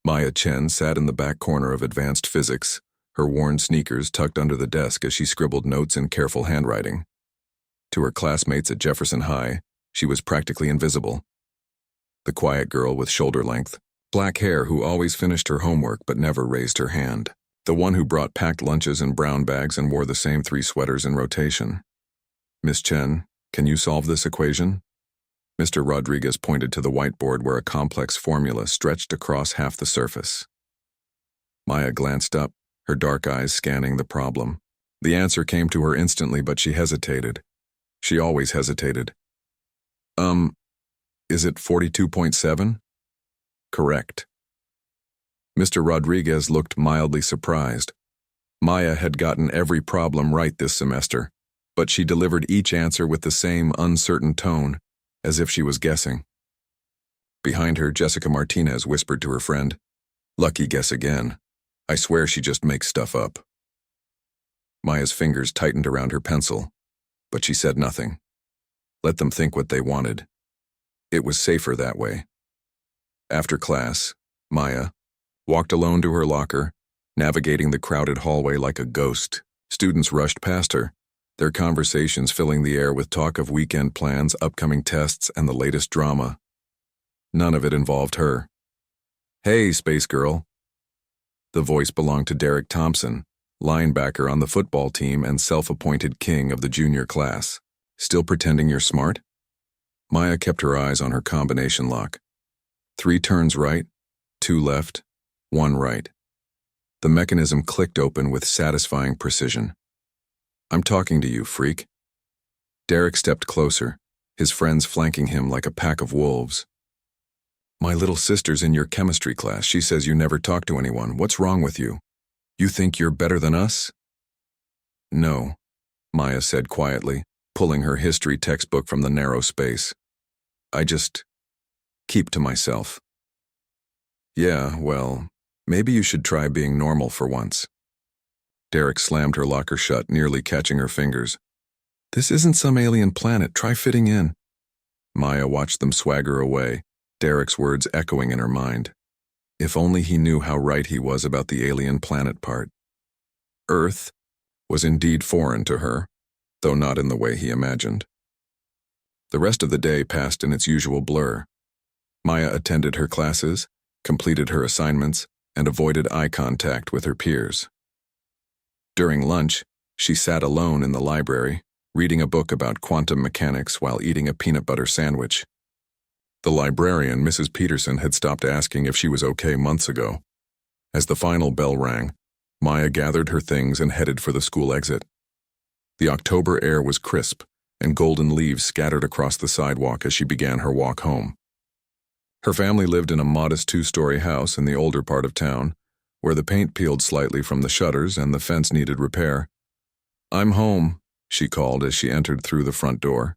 Maya Chen sat in the back corner of advanced physics, her worn sneakers tucked under the desk as she scribbled notes in careful handwriting. To her classmates at Jefferson High, she was practically invisible. The quiet girl with shoulder-length, black hair who always finished her homework but never raised her hand. The one who brought packed lunches in brown bags and wore the same 3 sweaters in rotation. "Miss Chen, can you solve this equation?" Mr. Rodriguez pointed to the whiteboard where a complex formula stretched across half the surface. Maya glanced up, her dark eyes scanning the problem. The answer came to her instantly, but she hesitated. She always hesitated. Is it 42.7? Correct. Mr. Rodriguez looked mildly surprised. Maya had gotten every problem right this semester, but she delivered each answer with the same uncertain tone, as if she was guessing. Behind her, Jessica Martinez whispered to her friend, "Lucky guess again. I swear she just makes stuff up." Maya's fingers tightened around her pencil, but she said nothing. Let them think what they wanted. It was safer that way. After class, Maya walked alone to her locker, navigating the crowded hallway like a ghost. Students rushed past her, their conversations filling the air with talk of weekend plans, upcoming tests, and the latest drama. None of it involved her. "Hey, Space Girl." The voice belonged to Derek Thompson, linebacker on the football team and self-appointed king of the junior class. "Still pretending you're smart?" Maya kept her eyes on her combination lock. 3 turns right, 2 left, 1 right. The mechanism clicked open with satisfying precision. "I'm talking to you, freak." Derek stepped closer, his friends flanking him like a pack of wolves. "My little sister's in your chemistry class. She says you never talk to anyone. What's wrong with you? You think you're better than us?" "No," Maya said quietly, pulling her history textbook from the narrow space. "I just keep to myself." "Yeah, well, maybe you should try being normal for once." Derek slammed her locker shut, nearly catching her fingers. "This isn't some alien planet. Try fitting in." Maya watched them swagger away, Derek's words echoing in her mind. If only he knew how right he was about the alien planet part. Earth was indeed foreign to her, though not in the way he imagined. The rest of the day passed in its usual blur. Maya attended her classes, completed her assignments, and avoided eye contact with her peers. During lunch, she sat alone in the library, reading a book about quantum mechanics while eating a peanut butter sandwich. The librarian, Mrs. Peterson, had stopped asking if she was okay months ago. As the final bell rang, Maya gathered her things and headed for the school exit. The October air was crisp, and golden leaves scattered across the sidewalk as she began her walk home. Her family lived in a modest 2-story house in the older part of town, where the paint peeled slightly from the shutters and the fence needed repair. "I'm home," she called as she entered through the front door.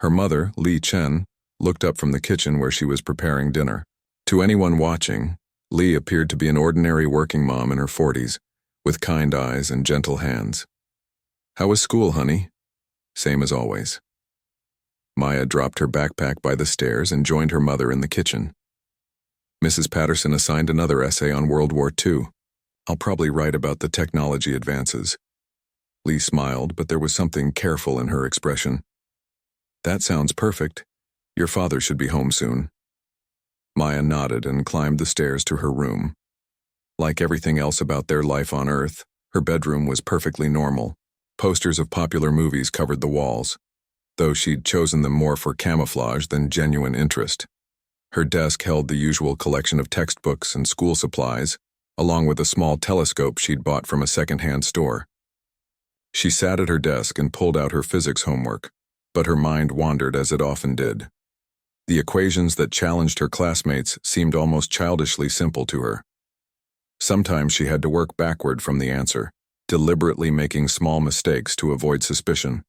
Her mother, Li Chen, looked up from the kitchen where she was preparing dinner. To anyone watching, Li appeared to be an ordinary working mom in her 40s, with kind eyes and gentle hands. "How was school, honey?" "Same as always." Maya dropped her backpack by the stairs and joined her mother in the kitchen. Mrs. Patterson assigned another essay on World War II. "I'll probably write about the technology advances." Lee smiled, but there was something careful in her expression. "That sounds perfect. Your father should be home soon." Maya nodded and climbed the stairs to her room. Like everything else about their life on Earth, her bedroom was perfectly normal. Posters of popular movies covered the walls, though she'd chosen them more for camouflage than genuine interest. Her desk held the usual collection of textbooks and school supplies, along with a small telescope she'd bought from a second-hand store. She sat at her desk and pulled out her physics homework, but her mind wandered as it often did. The equations that challenged her classmates seemed almost childishly simple to her. Sometimes she had to work backward from the answer, deliberately making small mistakes to avoid suspicion.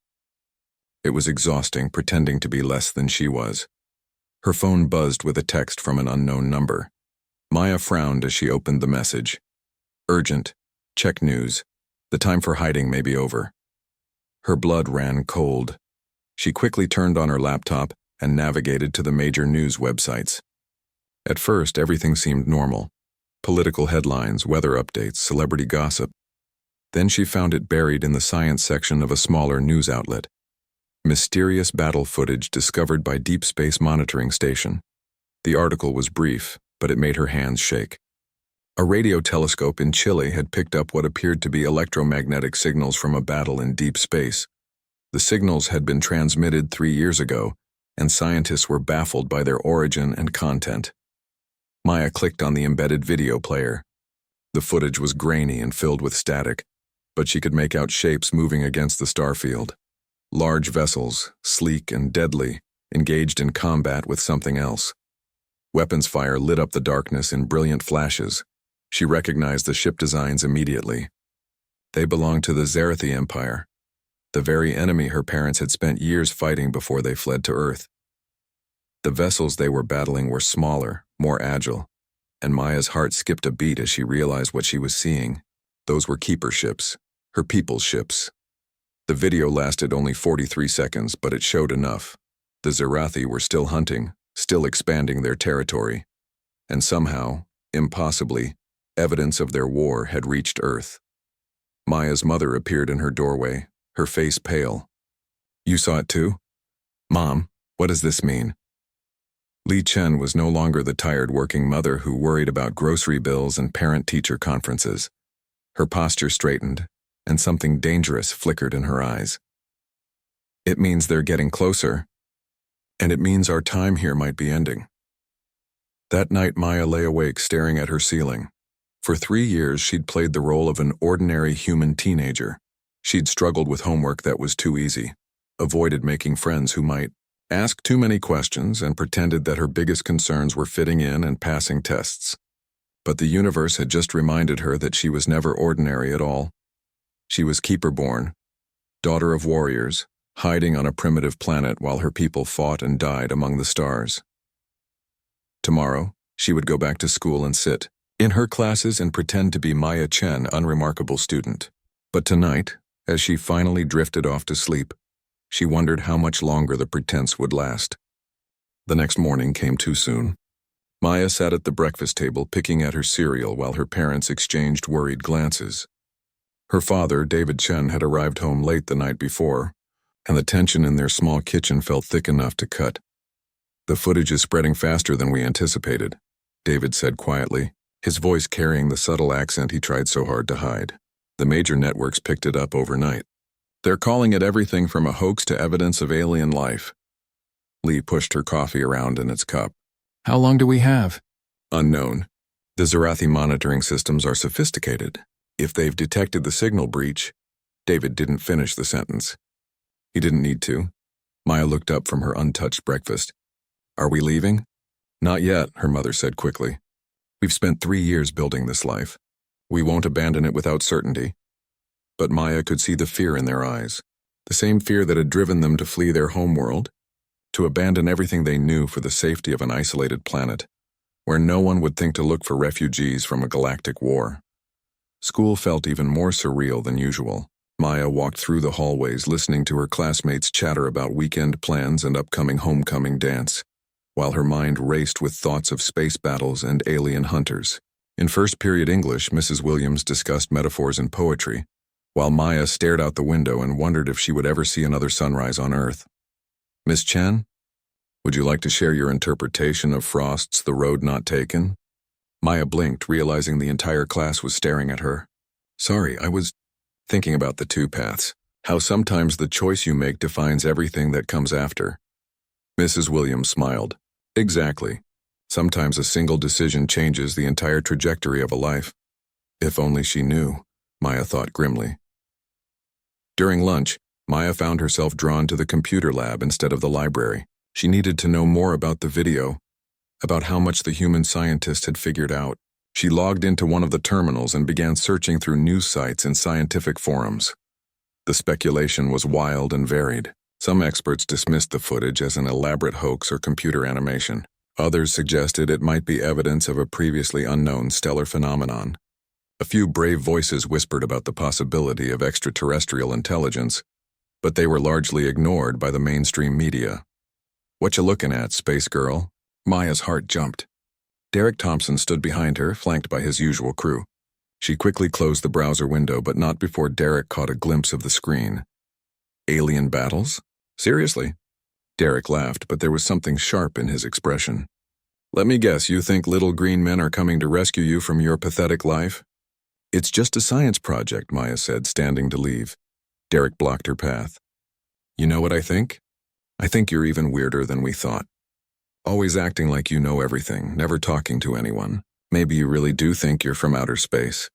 It was exhausting pretending to be less than she was. Her phone buzzed with a text from an unknown number. Maya frowned as she opened the message. "Urgent. Check news. The time for hiding may be over." Her blood ran cold. She quickly turned on her laptop and navigated to the major news websites. At first, everything seemed normal. Political headlines, weather updates, celebrity gossip. Then she found it buried in the science section of a smaller news outlet. Mysterious battle footage discovered by Deep Space Monitoring Station. The article was brief, but it made her hands shake. A radio telescope in Chile had picked up what appeared to be electromagnetic signals from a battle in deep space. The signals had been transmitted 3 years ago, and scientists were baffled by their origin and content. Maya clicked on the embedded video player. The footage was grainy and filled with static, but she could make out shapes moving against the starfield. Large vessels, sleek and deadly, engaged in combat with something else. Weapons fire lit up the darkness in brilliant flashes. She recognized the ship designs immediately. They belonged to the Zarathi Empire, the very enemy her parents had spent years fighting before they fled to Earth. The vessels they were battling were smaller, more agile, and Maya's heart skipped a beat as she realized what she was seeing. Those were keeper ships, her people's ships. The video lasted only 43 seconds, but it showed enough. The Zarathi were still hunting, still expanding their territory. And somehow, impossibly, evidence of their war had reached Earth. Maya's mother appeared in her doorway, her face pale. "You saw it too? Mom, what does this mean?" Li Chen was no longer the tired working mother who worried about grocery bills and parent-teacher conferences. Her posture straightened, and something dangerous flickered in her eyes. "It means they're getting closer, and it means our time here might be ending." That night, Maya lay awake staring at her ceiling. For 3 years, she'd played the role of an ordinary human teenager. She'd struggled with homework that was too easy, avoided making friends who might ask too many questions, and pretended that her biggest concerns were fitting in and passing tests. But the universe had just reminded her that she was never ordinary at all. She was Keeper-born, daughter of warriors, hiding on a primitive planet while her people fought and died among the stars. Tomorrow, she would go back to school and sit in her classes and pretend to be Maya Chen, unremarkable student. But tonight, as she finally drifted off to sleep, she wondered how much longer the pretense would last. The next morning came too soon. Maya sat at the breakfast table picking at her cereal while her parents exchanged worried glances. Her father, David Chen, had arrived home late the night before, and the tension in their small kitchen felt thick enough to cut. "The footage is spreading faster than we anticipated," David said quietly, his voice carrying the subtle accent he tried so hard to hide. "The major networks picked it up overnight. They're calling it everything from a hoax to evidence of alien life." Lee pushed her coffee around in its cup. "How long do we have?" "Unknown. The Zarathi monitoring systems are sophisticated. If they've detected the signal breach..." David didn't finish the sentence. He didn't need to. Maya looked up from her untouched breakfast. "Are we leaving?" "Not yet," her mother said quickly. "We've spent 3 years building this life. We won't abandon it without certainty." But Maya could see the fear in their eyes, the same fear that had driven them to flee their homeworld, to abandon everything they knew for the safety of an isolated planet, where no one would think to look for refugees from a galactic war. School felt even more surreal than usual. Maya walked through the hallways listening to her classmates chatter about weekend plans and upcoming homecoming dance, while her mind raced with thoughts of space battles and alien hunters. In first period English, Mrs. Williams discussed metaphors and poetry, while Maya stared out the window and wondered if she would ever see another sunrise on Earth. "Miss Chen, would you like to share your interpretation of Frost's The Road Not Taken?" Maya blinked, realizing the entire class was staring at her. "Sorry, I was thinking about the two paths, how sometimes the choice you make defines everything that comes after." Mrs. Williams smiled. "Exactly. Sometimes a single decision changes the entire trajectory of a life." If only she knew, Maya thought grimly. During lunch, Maya found herself drawn to the computer lab instead of the library. She needed to know more about the video, about how much the human scientist had figured out. She logged into one of the terminals and began searching through news sites and scientific forums. The speculation was wild and varied. Some experts dismissed the footage as an elaborate hoax or computer animation. Others suggested it might be evidence of a previously unknown stellar phenomenon. A few brave voices whispered about the possibility of extraterrestrial intelligence, but they were largely ignored by the mainstream media. "What you looking at, space girl?" Maya's heart jumped. Derek Thompson stood behind her, flanked by his usual crew. She quickly closed the browser window, but not before Derek caught a glimpse of the screen. Alien battles? Seriously? Derek laughed, but there was something sharp in his expression. Let me guess, you think little green men are coming to rescue you from your pathetic life? It's just a science project, Maya said, standing to leave. Derek blocked her path. You know what I think? I think you're even weirder than we thought. Always acting like you know everything, never talking to anyone. Maybe you really do think you're from outer space.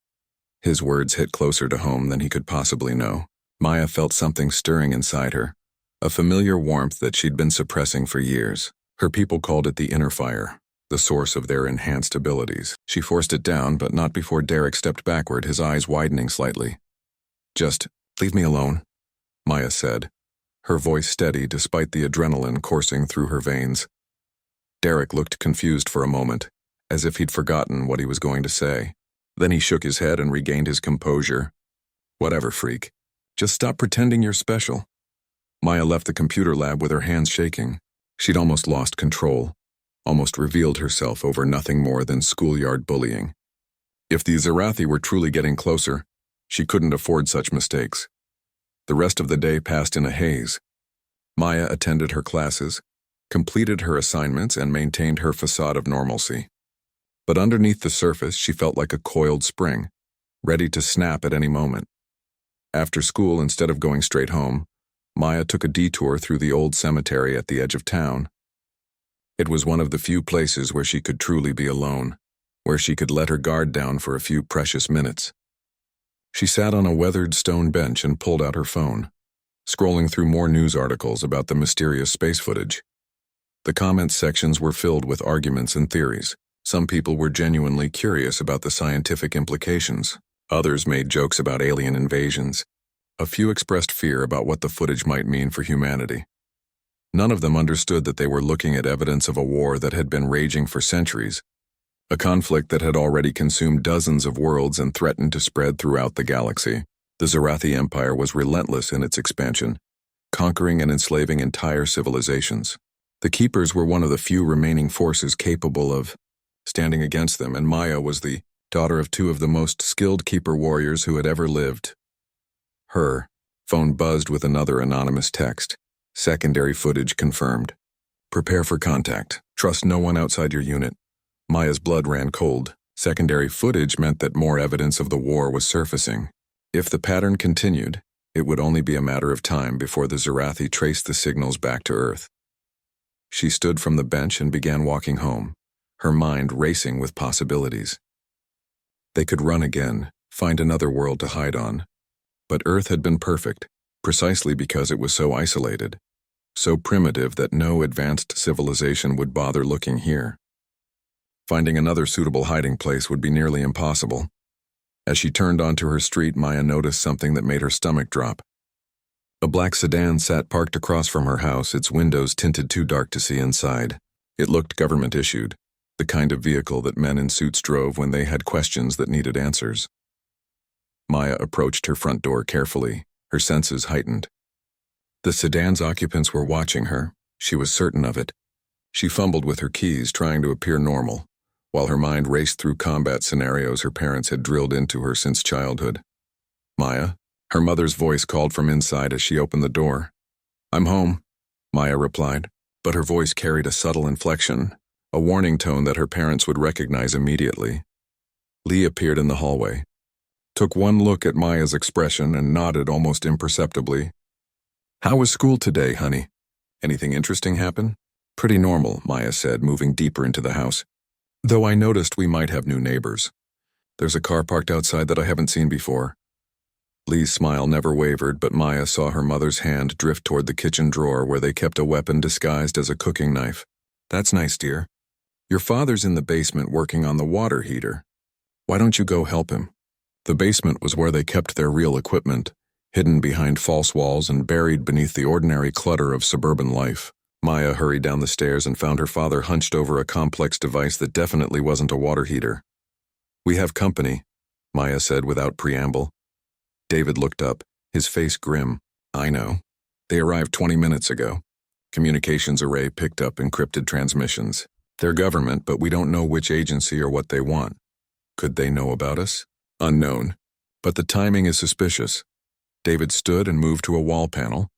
His words hit closer to home than he could possibly know. Maya felt something stirring inside her, a familiar warmth that she'd been suppressing for years. Her people called it the inner fire, the source of their enhanced abilities. She forced it down, but not before Derek stepped backward, his eyes widening slightly. Just leave me alone, Maya said, her voice steady despite the adrenaline coursing through her veins. Derek looked confused for a moment, as if he'd forgotten what he was going to say. Then he shook his head and regained his composure. Whatever, freak. Just stop pretending you're special. Maya left the computer lab with her hands shaking. She'd almost lost control, almost revealed herself over nothing more than schoolyard bullying. If the Zarathi were truly getting closer, she couldn't afford such mistakes. The rest of the day passed in a haze. Maya attended her classes, completed her assignments, and maintained her facade of normalcy. But underneath the surface, she felt like a coiled spring, ready to snap at any moment. After school, instead of going straight home, Maya took a detour through the old cemetery at the edge of town. It was one of the few places where she could truly be alone, where she could let her guard down for a few precious minutes. She sat on a weathered stone bench and pulled out her phone, scrolling through more news articles about the mysterious space footage. The comments sections were filled with arguments and theories. Some people were genuinely curious about the scientific implications. Others made jokes about alien invasions. A few expressed fear about what the footage might mean for humanity. None of them understood that they were looking at evidence of a war that had been raging for centuries, a conflict that had already consumed dozens of worlds and threatened to spread throughout the galaxy. The Zarathi Empire was relentless in its expansion, conquering and enslaving entire civilizations. The Keepers were one of the few remaining forces capable of standing against them, and Maya was the daughter of two of the most skilled Keeper warriors who had ever lived. Her phone buzzed with another anonymous text. Secondary footage confirmed. Prepare for contact. Trust no one outside your unit. Maya's blood ran cold. Secondary footage meant that more evidence of the war was surfacing. If the pattern continued, it would only be a matter of time before the Zarathi traced the signals back to Earth. She stood from the bench and began walking home, her mind racing with possibilities. They could run again, find another world to hide on. But Earth had been perfect, precisely because it was so isolated, so primitive that no advanced civilization would bother looking here. Finding another suitable hiding place would be nearly impossible. As she turned onto her street, Maya noticed something that made her stomach drop. A black sedan sat parked across from her house, its windows tinted too dark to see inside. It looked government-issued, the kind of vehicle that men in suits drove when they had questions that needed answers. Maya approached her front door carefully, her senses heightened. The sedan's occupants were watching her, she was certain of it. She fumbled with her keys, trying to appear normal, while her mind raced through combat scenarios her parents had drilled into her since childhood. Maya? Her mother's voice called from inside as she opened the door. I'm home, Maya replied, but her voice carried a subtle inflection, a warning tone that her parents would recognize immediately. Lee appeared in the hallway, took one look at Maya's expression and nodded almost imperceptibly. How was school today, honey? Anything interesting happen? Pretty normal, Maya said, moving deeper into the house. Though I noticed we might have new neighbors. There's a car parked outside that I haven't seen before. Lee's smile never wavered, but Maya saw her mother's hand drift toward the kitchen drawer where they kept a weapon disguised as a cooking knife. That's nice, dear. Your father's in the basement working on the water heater. Why don't you go help him? The basement was where they kept their real equipment, hidden behind false walls and buried beneath the ordinary clutter of suburban life. Maya hurried down the stairs and found her father hunched over a complex device that definitely wasn't a water heater. We have company, Maya said without preamble. David looked up, his face grim. I know. They arrived 20 minutes ago. Communications array picked up encrypted transmissions. They're government, but we don't know which agency or what they want. Could they know about us? Unknown. But the timing is suspicious. David stood and moved to a wall panel,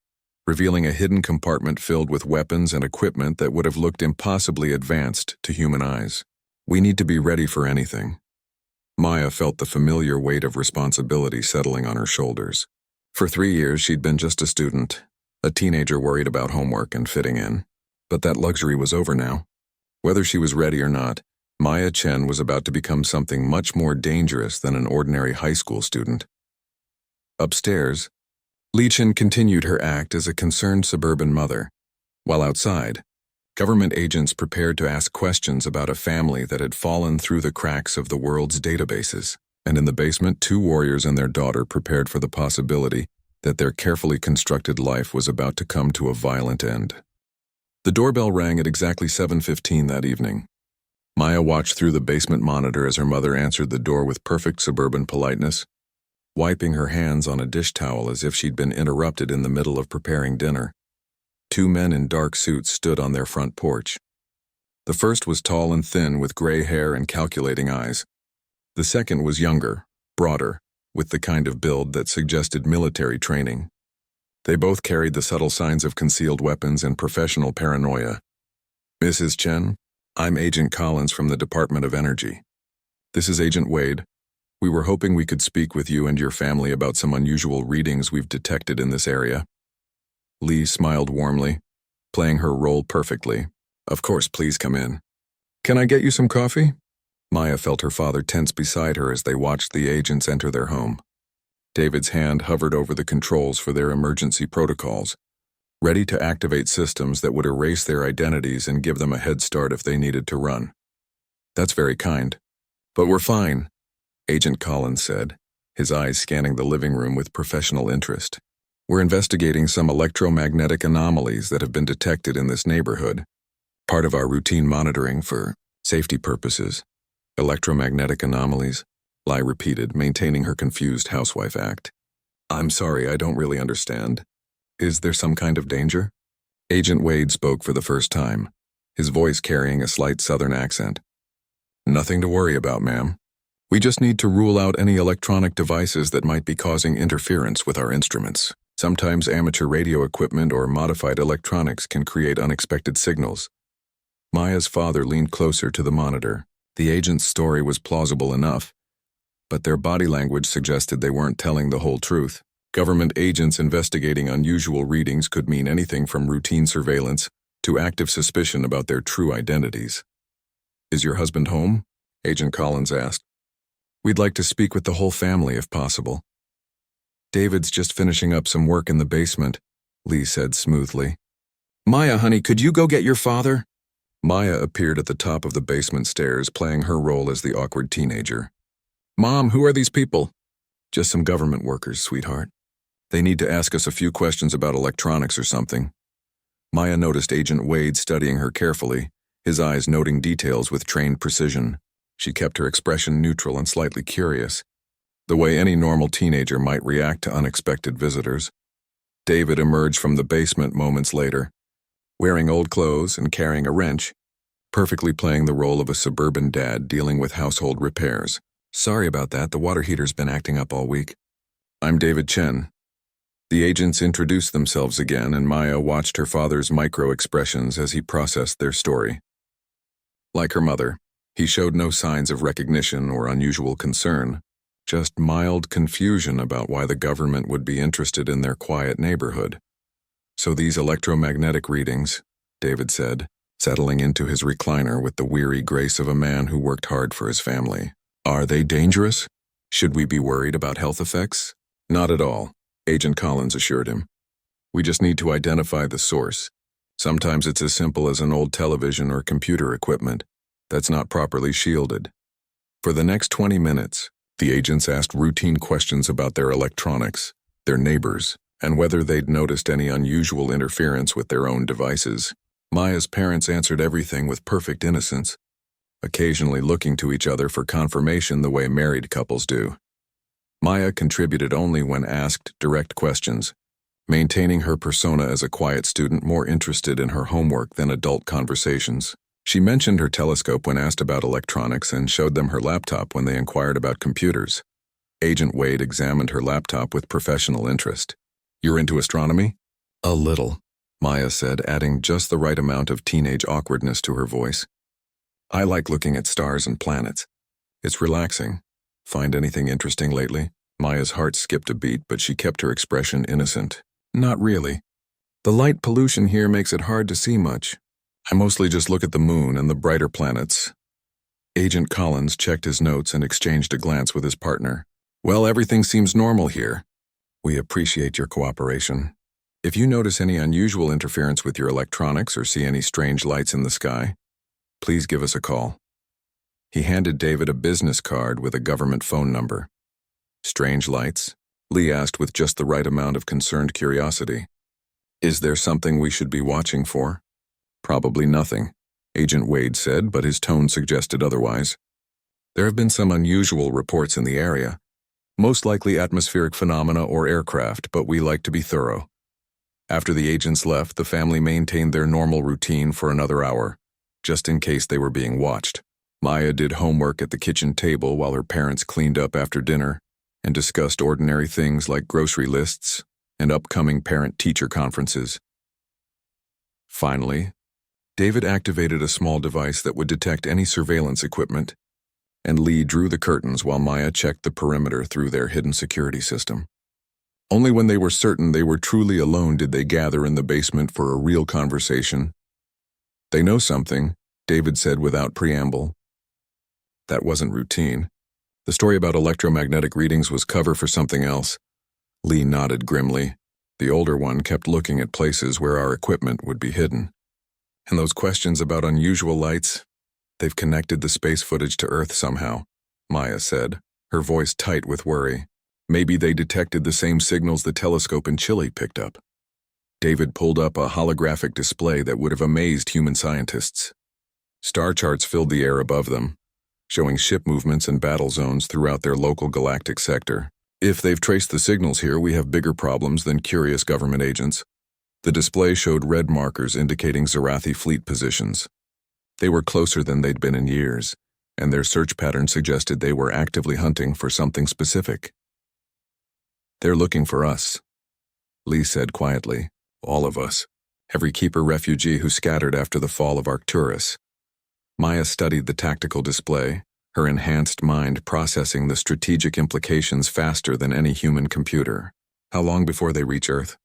revealing a hidden compartment filled with weapons and equipment that would have looked impossibly advanced to human eyes. We need to be ready for anything. Maya felt the familiar weight of responsibility settling on her shoulders. For 3 years, she'd been just a student, a teenager worried about homework and fitting in. But that luxury was over now. Whether she was ready or not, Maya Chen was about to become something much more dangerous than an ordinary high school student. Upstairs, Li Chen continued her act as a concerned suburban mother, while outside, government agents prepared to ask questions about a family that had fallen through the cracks of the world's databases, and in the basement, 2 warriors and their daughter prepared for the possibility that their carefully constructed life was about to come to a violent end. The doorbell rang at exactly 7:15 that evening. Maya watched through the basement monitor as her mother answered the door with perfect suburban politeness, wiping her hands on a dish towel as if she'd been interrupted in the middle of preparing dinner. 2 men in dark suits stood on their front porch. The first was tall and thin with gray hair and calculating eyes. The second was younger, broader, with the kind of build that suggested military training. They both carried the subtle signs of concealed weapons and professional paranoia. "Mrs. Chen, I'm Agent Collins from the Department of Energy. This is Agent Wade. We were hoping we could speak with you and your family about some unusual readings we've detected in this area." Lee smiled warmly, playing her role perfectly. "Of course, please come in." "Can I get you some coffee?" Maya felt her father tense beside her as they watched the agents enter their home. David's hand hovered over the controls for their emergency protocols, ready to activate systems that would erase their identities and give them a head start if they needed to run. "That's very kind. But we're fine," Agent Collins said, his eyes scanning the living room with professional interest. "We're investigating some electromagnetic anomalies that have been detected in this neighborhood, part of our routine monitoring for safety purposes." "Electromagnetic anomalies?" Lai repeated, maintaining her confused housewife act. "I'm sorry, I don't really understand. Is there some kind of danger?" Agent Wade spoke for the first time, his voice carrying a slight southern accent. "Nothing to worry about, ma'am. We just need to rule out any electronic devices that might be causing interference with our instruments. Sometimes amateur radio equipment or modified electronics can create unexpected signals." Maya's father leaned closer to the monitor. The agent's story was plausible enough, but their body language suggested they weren't telling the whole truth. Government agents investigating unusual readings could mean anything from routine surveillance to active suspicion about their true identities. "Is your husband home?" Agent Collins asked. "We'd like to speak with the whole family if possible." "David's just finishing up some work in the basement," Lee said smoothly. "Maya, honey, could you go get your father?" Maya appeared at the top of the basement stairs, playing her role as the awkward teenager. "Mom, who are these people?" "Just some government workers, sweetheart. They need to ask us a few questions about electronics or something." Maya noticed Agent Wade studying her carefully, his eyes noting details with trained precision. She kept her expression neutral and slightly curious, the way any normal teenager might react to unexpected visitors. David emerged from the basement moments later, wearing old clothes and carrying a wrench, perfectly playing the role of a suburban dad dealing with household repairs. "Sorry about that, the water heater's been acting up all week." "I'm David Chen." The agents introduced themselves again, and Maya watched her father's micro-expressions as he processed their story. Like her mother, he showed no signs of recognition or unusual concern, just mild confusion about why the government would be interested in their quiet neighborhood. "So these electromagnetic readings," David said, settling into his recliner with the weary grace of a man who worked hard for his family. "Are they dangerous? Should we be worried about health effects?" "Not at all," Agent Collins assured him. "We just need to identify the source. Sometimes it's as simple as an old television or computer equipment that's not properly shielded." For the next 20 minutes, the agents asked routine questions about their electronics, their neighbors, and whether they'd noticed any unusual interference with their own devices. Maya's parents answered everything with perfect innocence, occasionally looking to each other for confirmation the way married couples do. Maya contributed only when asked direct questions, maintaining her persona as a quiet student more interested in her homework than adult conversations. She mentioned her telescope when asked about electronics and showed them her laptop when they inquired about computers. Agent Wade examined her laptop with professional interest. "You're into astronomy?" "A little," Maya said, adding just the right amount of teenage awkwardness to her voice. "I like looking at stars and planets. It's relaxing. Find anything interesting lately?" Maya's heart skipped a beat, but she kept her expression innocent. "Not really. The light pollution here makes it hard to see much. I mostly just look at the moon and the brighter planets." Agent Collins checked his notes and exchanged a glance with his partner. "Well, everything seems normal here. We appreciate your cooperation. If you notice any unusual interference with your electronics or see any strange lights in the sky, please give us a call." He handed David a business card with a government phone number. "Strange lights?" Lee asked with just the right amount of concerned curiosity. "Is there something we should be watching for?" "Probably nothing," Agent Wade said, but his tone suggested otherwise. "There have been some unusual reports in the area. Most likely atmospheric phenomena or aircraft, but we like to be thorough." After the agents left, the family maintained their normal routine for another hour, just in case they were being watched. Maya did homework at the kitchen table while her parents cleaned up after dinner and discussed ordinary things like grocery lists and upcoming parent-teacher conferences. Finally, David activated a small device that would detect any surveillance equipment, and Lee drew the curtains while Maya checked the perimeter through their hidden security system. Only when they were certain they were truly alone did they gather in the basement for a real conversation. "They know something," David said without preamble. That wasn't routine. The story about electromagnetic readings was cover for something else. Lee nodded grimly. The older one kept looking at places where our equipment would be hidden. "And those questions about unusual lights? They've connected the space footage to Earth somehow," Maya said, her voice tight with worry. "Maybe they detected the same signals the telescope in Chile picked up." David pulled up a holographic display that would have amazed human scientists. Star charts filled the air above them, showing ship movements and battle zones throughout their local galactic sector. "If they've traced the signals here, we have bigger problems than curious government agents." The display showed red markers indicating Zarathi fleet positions. They were closer than they'd been in years, and their search pattern suggested they were actively hunting for something specific. "They're looking for us," Lee said quietly. "All of us. Every keeper refugee who scattered after the fall of Arcturus." Maya studied the tactical display, her enhanced mind processing the strategic implications faster than any human computer. "How long before they reach Earth?"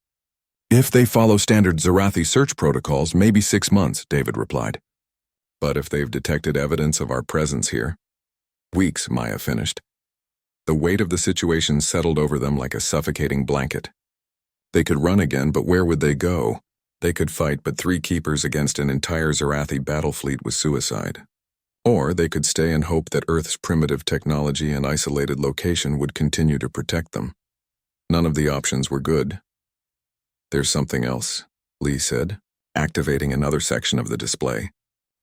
"If they follow standard Zarathi search protocols, maybe 6 months," David replied. "But if they've detected evidence of our presence here?" "Weeks," Maya finished. The weight of the situation settled over them like a suffocating blanket. They could run again, but where would they go? They could fight, but 3 keepers against an entire Zarathi battle fleet was suicide. Or they could stay and hope that Earth's primitive technology and isolated location would continue to protect them. None of the options were good. "There's something else," Lee said, activating another section of the display.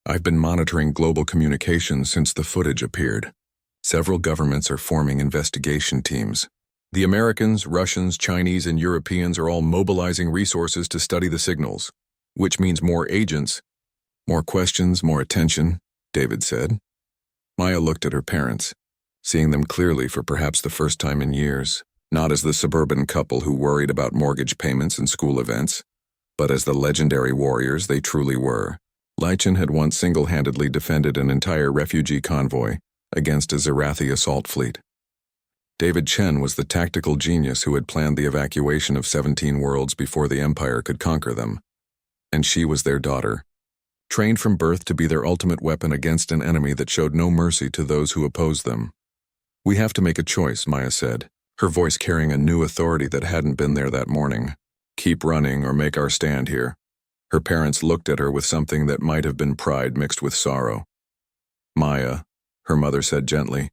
"I've been monitoring global communications since the footage appeared. Several governments are forming investigation teams. The Americans, Russians, Chinese, and Europeans are all mobilizing resources to study the signals, which means more agents, more questions, more attention," David said. Maya looked at her parents, seeing them clearly for perhaps the first time in years, not as the suburban couple who worried about mortgage payments and school events, but as the legendary warriors they truly were. Lychin had once single-handedly defended an entire refugee convoy against a Zarathi assault fleet. David Chen was the tactical genius who had planned the evacuation of 17 worlds before the Empire could conquer them. And she was their daughter, trained from birth to be their ultimate weapon against an enemy that showed no mercy to those who opposed them. "We have to make a choice," Maya said, her voice carrying a new authority that hadn't been there that morning. "Keep running or make our stand here." Her parents looked at her with something that might have been pride mixed with sorrow. "Maya," her mother said gently,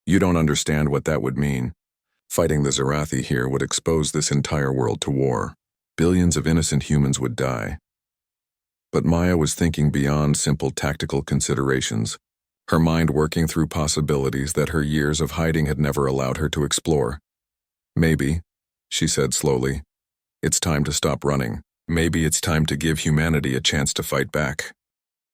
"you don't understand what that would mean. Fighting the Zarathi here would expose this entire world to war. Billions of innocent humans would die." But Maya was thinking beyond simple tactical considerations, her mind working through possibilities that her years of hiding had never allowed her to explore. "Maybe," she said slowly, "it's time to stop running. Maybe it's time to give humanity a chance to fight back."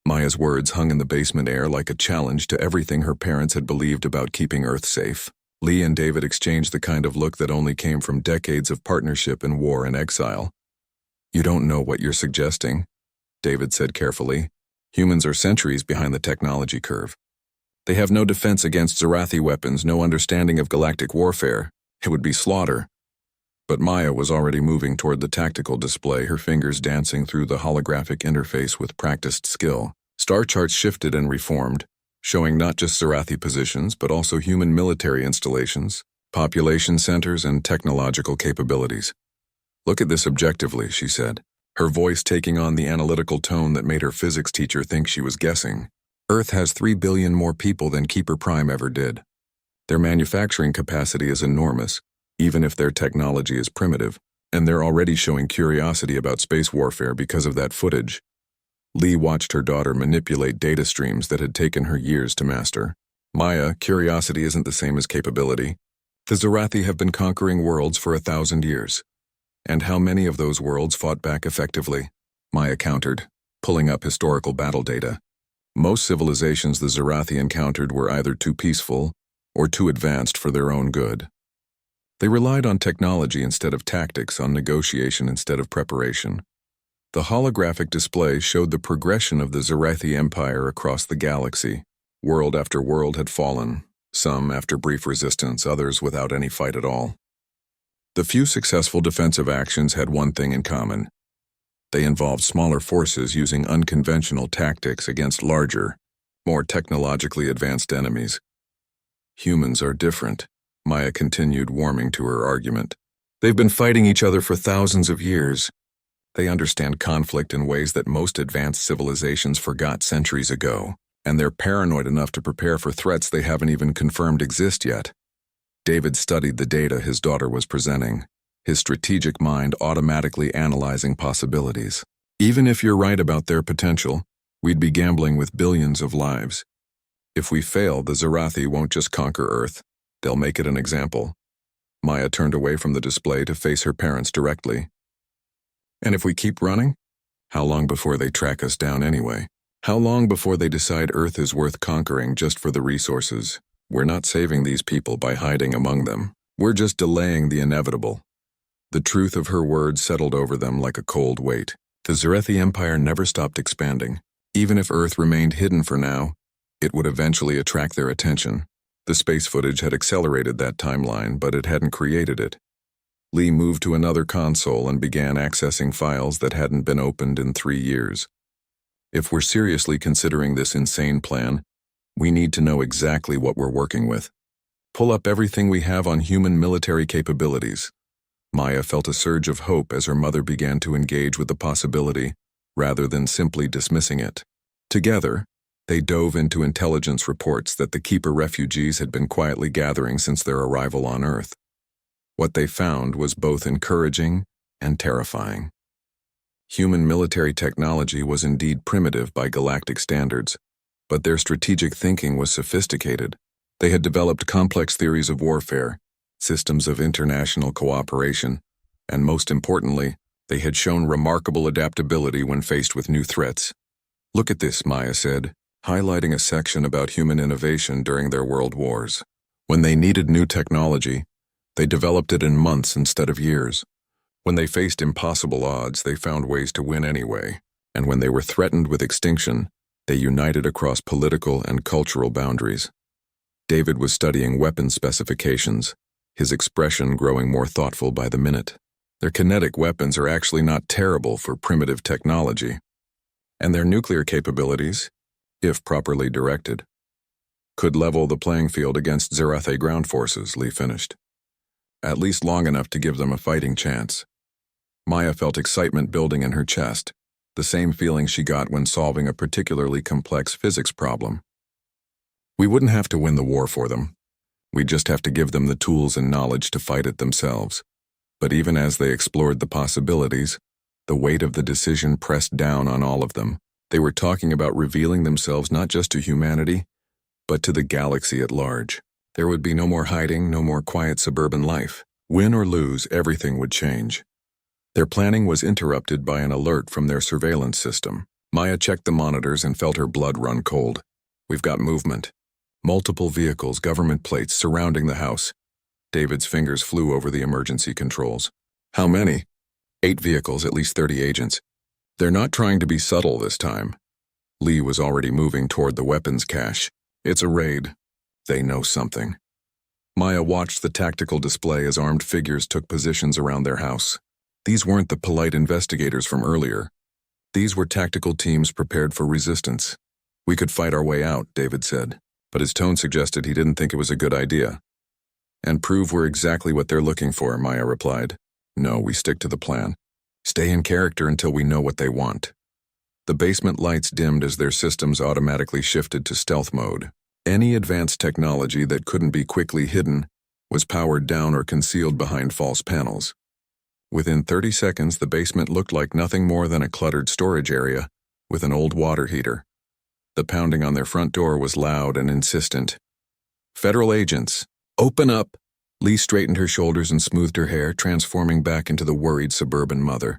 Maya's words hung in the basement air like a challenge to everything her parents had believed about keeping Earth safe. Lee and David exchanged the kind of look that only came from decades of partnership in war and exile. "You don't know what you're suggesting," David said carefully. "Humans are centuries behind the technology curve. They have no defense against Zarathi weapons, no understanding of galactic warfare. It would be slaughter." But Maya was already moving toward the tactical display, her fingers dancing through the holographic interface with practiced skill. Star charts shifted and reformed, showing not just Zarathi positions, but also human military installations, population centers, and technological capabilities. "Look at this objectively," she said, her voice taking on the analytical tone that made her physics teacher think she was guessing. "Earth has 3 billion more people than Keeper Prime ever did. Their manufacturing capacity is enormous, even if their technology is primitive, and they're already showing curiosity about space warfare because of that footage." Lee watched her daughter manipulate data streams that had taken her years to master. "Maya, curiosity isn't the same as capability. The Zarathi have been conquering worlds for 1,000 years. And how many of those worlds fought back effectively?" Maya countered, pulling up historical battle data. "Most civilizations the Zarathi encountered were either too peaceful or too advanced for their own good. They relied on technology instead of tactics, on negotiation instead of preparation." The holographic display showed the progression of the Zarathi Empire across the galaxy. World after world had fallen, some after brief resistance, others without any fight at all. The few successful defensive actions had one thing in common. They involved smaller forces using unconventional tactics against larger, more technologically advanced enemies. "Humans are different," Maya continued, warming to her argument. "They've been fighting each other for thousands of years. They understand conflict in ways that most advanced civilizations forgot centuries ago, and they're paranoid enough to prepare for threats they haven't even confirmed exist yet." David studied the data his daughter was presenting, his strategic mind automatically analyzing possibilities. "Even if you're right about their potential, we'd be gambling with billions of lives. If we fail, the Zarathi won't just conquer Earth, they'll make it an example." Maya turned away from the display to face her parents directly. "And if we keep running? How long before they track us down anyway? How long before they decide Earth is worth conquering just for the resources? We're not saving these people by hiding among them. We're just delaying the inevitable." The truth of her words settled over them like a cold weight. The Zarathi Empire never stopped expanding. Even if Earth remained hidden for now, it would eventually attract their attention. The space footage had accelerated that timeline, but it hadn't created it. Lee moved to another console and began accessing files that hadn't been opened in 3 years. "If we're seriously considering this insane plan, we need to know exactly what we're working with. Pull up everything we have on human military capabilities." Maya felt a surge of hope as her mother began to engage with the possibility, rather than simply dismissing it. Together, they dove into intelligence reports that the Keeper refugees had been quietly gathering since their arrival on Earth. What they found was both encouraging and terrifying. Human military technology was indeed primitive by galactic standards, but their strategic thinking was sophisticated. They had developed complex theories of warfare, systems of international cooperation, and most importantly, they had shown remarkable adaptability when faced with new threats. "Look at this," Maya said, highlighting a section about human innovation during their world wars. When they needed new technology, they developed it in months instead of years. When they faced impossible odds, they found ways to win anyway. And when they were threatened with extinction, they united across political and cultural boundaries. David was studying weapon specifications, his expression growing more thoughtful by the minute. Their kinetic weapons are actually not terrible for primitive technology. And their nuclear capabilities, if properly directed, could level the playing field against Zarathi ground forces, Lee finished. At least long enough to give them a fighting chance. Maya felt excitement building in her chest, the same feeling she got when solving a particularly complex physics problem. "We wouldn't have to win the war for them. We'd just have to give them the tools and knowledge to fight it themselves." But even as they explored the possibilities, the weight of the decision pressed down on all of them. They were talking about revealing themselves not just to humanity, but to the galaxy at large. There would be no more hiding, no more quiet suburban life. Win or lose, everything would change. Their planning was interrupted by an alert from their surveillance system. Maya checked the monitors and felt her blood run cold. We've got movement. Multiple vehicles, government plates surrounding the house. David's fingers flew over the emergency controls. How many? 8 vehicles, at least 30 agents. They're not trying to be subtle this time. Lee was already moving toward the weapons cache. It's a raid. They know something. Maya watched the tactical display as armed figures took positions around their house. These weren't the polite investigators from earlier. These were tactical teams prepared for resistance. We could fight our way out, David said, but his tone suggested he didn't think it was a good idea. And prove we're exactly what they're looking for, Maya replied. No, we stick to the plan. Stay in character until we know what they want. The basement lights dimmed as their systems automatically shifted to stealth mode. Any advanced technology that couldn't be quickly hidden was powered down or concealed behind false panels. Within 30 seconds, the basement looked like nothing more than a cluttered storage area with an old water heater. The pounding on their front door was loud and insistent. Federal agents, open up! Lee straightened her shoulders and smoothed her hair, transforming back into the worried suburban mother.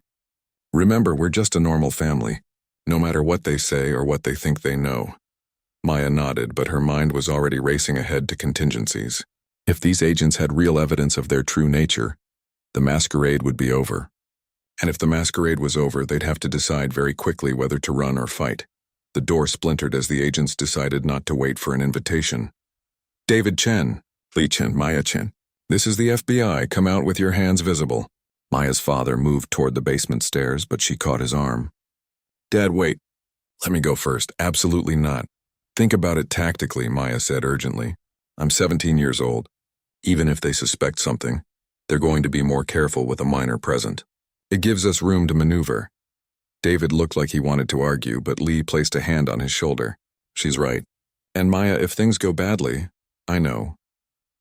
Remember, we're just a normal family, no matter what they say or what they think they know. Maya nodded, but her mind was already racing ahead to contingencies. If these agents had real evidence of their true nature, the masquerade would be over. And if the masquerade was over, they'd have to decide very quickly whether to run or fight. The door splintered as the agents decided not to wait for an invitation. David Chen, Lee Chen, Maya Chen. This is the FBI. Come out with your hands visible. Maya's father moved toward the basement stairs, but she caught his arm. Dad, wait. Let me go first. Absolutely not. Think about it tactically, Maya said urgently. I'm 17 years old. Even if they suspect something, they're going to be more careful with a minor present. It gives us room to maneuver. David looked like he wanted to argue, but Lee placed a hand on his shoulder. She's right. And Maya, if things go badly, I know.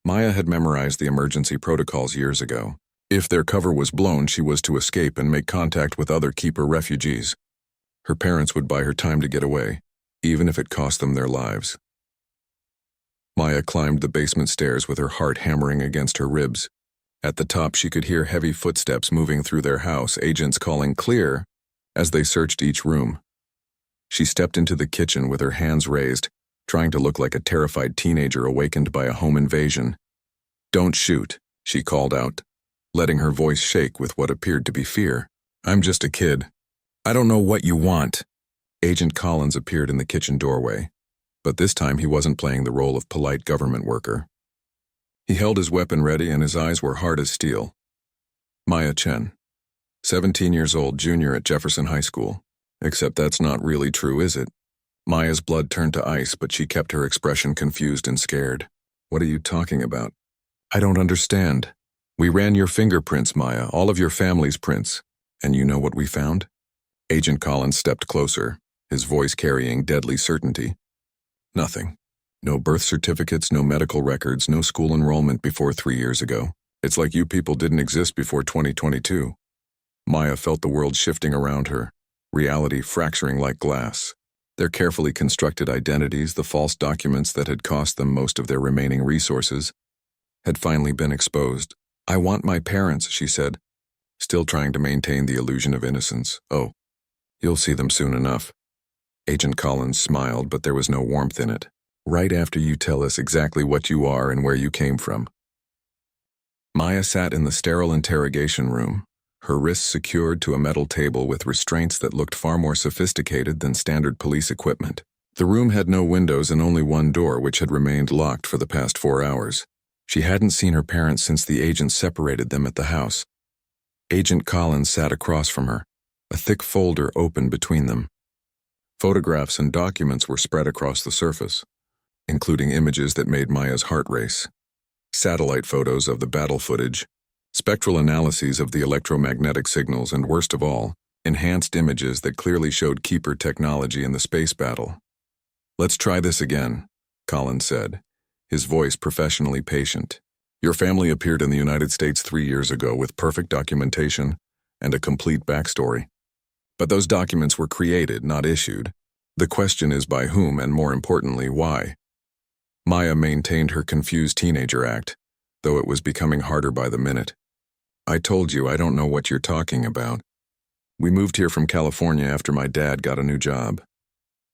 Maya had memorized the emergency protocols years ago. If their cover was blown, she was to escape and make contact with other Keeper refugees. Her parents would buy her time to get away, even if it cost them their lives. Maya climbed the basement stairs with her heart hammering against her ribs. At the top, she could hear heavy footsteps moving through their house, agents calling clear as they searched each room. She stepped into the kitchen with her hands raised, trying to look like a terrified teenager awakened by a home invasion. Don't shoot, she called out, letting her voice shake with what appeared to be fear. I'm just a kid. I don't know what you want. Agent Collins appeared in the kitchen doorway, but this time he wasn't playing the role of polite government worker. He held his weapon ready and his eyes were hard as steel. Maya Chen, 17 years old, junior at Jefferson High School. Except that's not really true, is it? Maya's blood turned to ice, but she kept her expression confused and scared. What are you talking about? I don't understand. We ran your fingerprints, Maya, all of your family's prints. And you know what we found? Agent Collins stepped closer, his voice carrying deadly certainty. Nothing. No birth certificates, no medical records, no school enrollment before 3 years ago. It's like you people didn't exist before 2022. Maya felt the world shifting around her, reality fracturing like glass. Their carefully constructed identities, the false documents that had cost them most of their remaining resources, had finally been exposed. I want my parents, she said, still trying to maintain the illusion of innocence. Oh, you'll see them soon enough. Agent Collins smiled, but there was no warmth in it. Right after you tell us exactly what you are and where you came from. Maya sat in the sterile interrogation room, her wrists secured to a metal table with restraints that looked far more sophisticated than standard police equipment. The room had no windows and only one door, which had remained locked for the past 4 hours. She hadn't seen her parents since the agents separated them at the house. Agent Collins sat across from her, a thick folder open between them. Photographs and documents were spread across the surface, including images that made Maya's heart race. Satellite photos of the battle footage, spectral analyses of the electromagnetic signals, and worst of all, enhanced images that clearly showed Keeper technology in the space battle. Let's try this again, Collins said, his voice professionally patient. Your family appeared in the United States 3 years ago with perfect documentation and a complete backstory. But those documents were created, not issued. The question is by whom, and more importantly, why? Maya maintained her confused teenager act, though it was becoming harder by the minute. I told you I don't know what you're talking about. We moved here from California after my dad got a new job.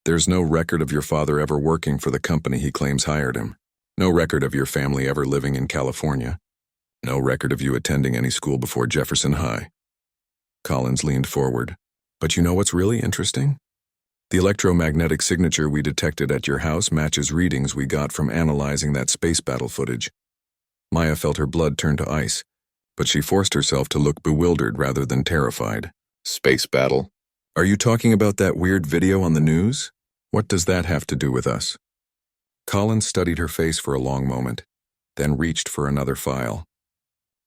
There's no record of your father ever working for the company he claims hired him. No record of your family ever living in California. No record of you attending any school before Jefferson High. Collins leaned forward. But you know what's really interesting? The electromagnetic signature we detected at your house matches readings we got from analyzing that space battle footage. Maya felt her blood turn to ice, but she forced herself to look bewildered rather than terrified. Space battle? Are you talking about that weird video on the news? What does that have to do with us? Collins studied her face for a long moment, then reached for another file.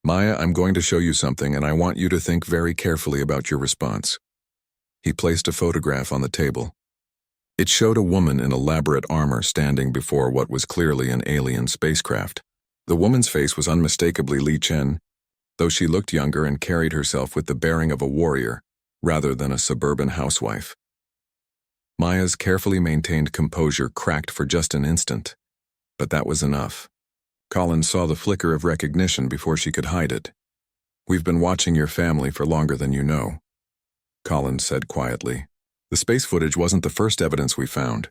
Maya, I'm going to show you something, and I want you to think very carefully about your response. He placed a photograph on the table. It showed a woman in elaborate armor standing before what was clearly an alien spacecraft. The woman's face was unmistakably Li Chen, though she looked younger and carried herself with the bearing of a warrior, rather than a suburban housewife. Maya's carefully maintained composure cracked for just an instant, but that was enough. Collins saw the flicker of recognition before she could hide it. We've been watching your family for longer than you know, Collins said quietly. The space footage wasn't the first evidence we found.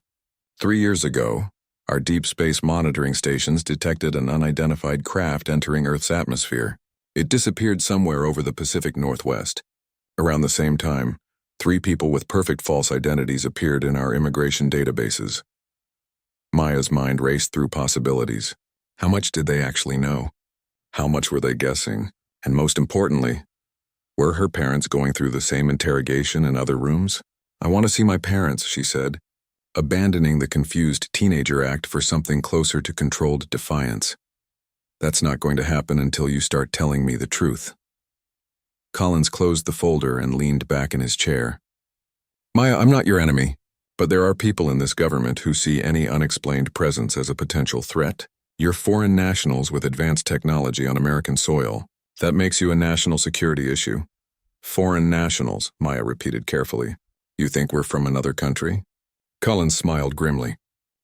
3 years ago, our deep space monitoring stations detected an unidentified craft entering Earth's atmosphere. It disappeared somewhere over the Pacific Northwest. Around the same time, 3 people with perfect false identities appeared in our immigration databases. Maya's mind raced through possibilities. How much did they actually know? How much were they guessing? And most importantly, were her parents going through the same interrogation in other rooms? I want to see my parents, she said, abandoning the confused teenager act for something closer to controlled defiance. That's not going to happen until you start telling me the truth. Collins closed the folder and leaned back in his chair. Maya, I'm not your enemy, but there are people in this government who see any unexplained presence as a potential threat. You're foreign nationals with advanced technology on American soil. That makes you a national security issue. Foreign nationals, Maya repeated carefully. You think we're from another country? Collins smiled grimly.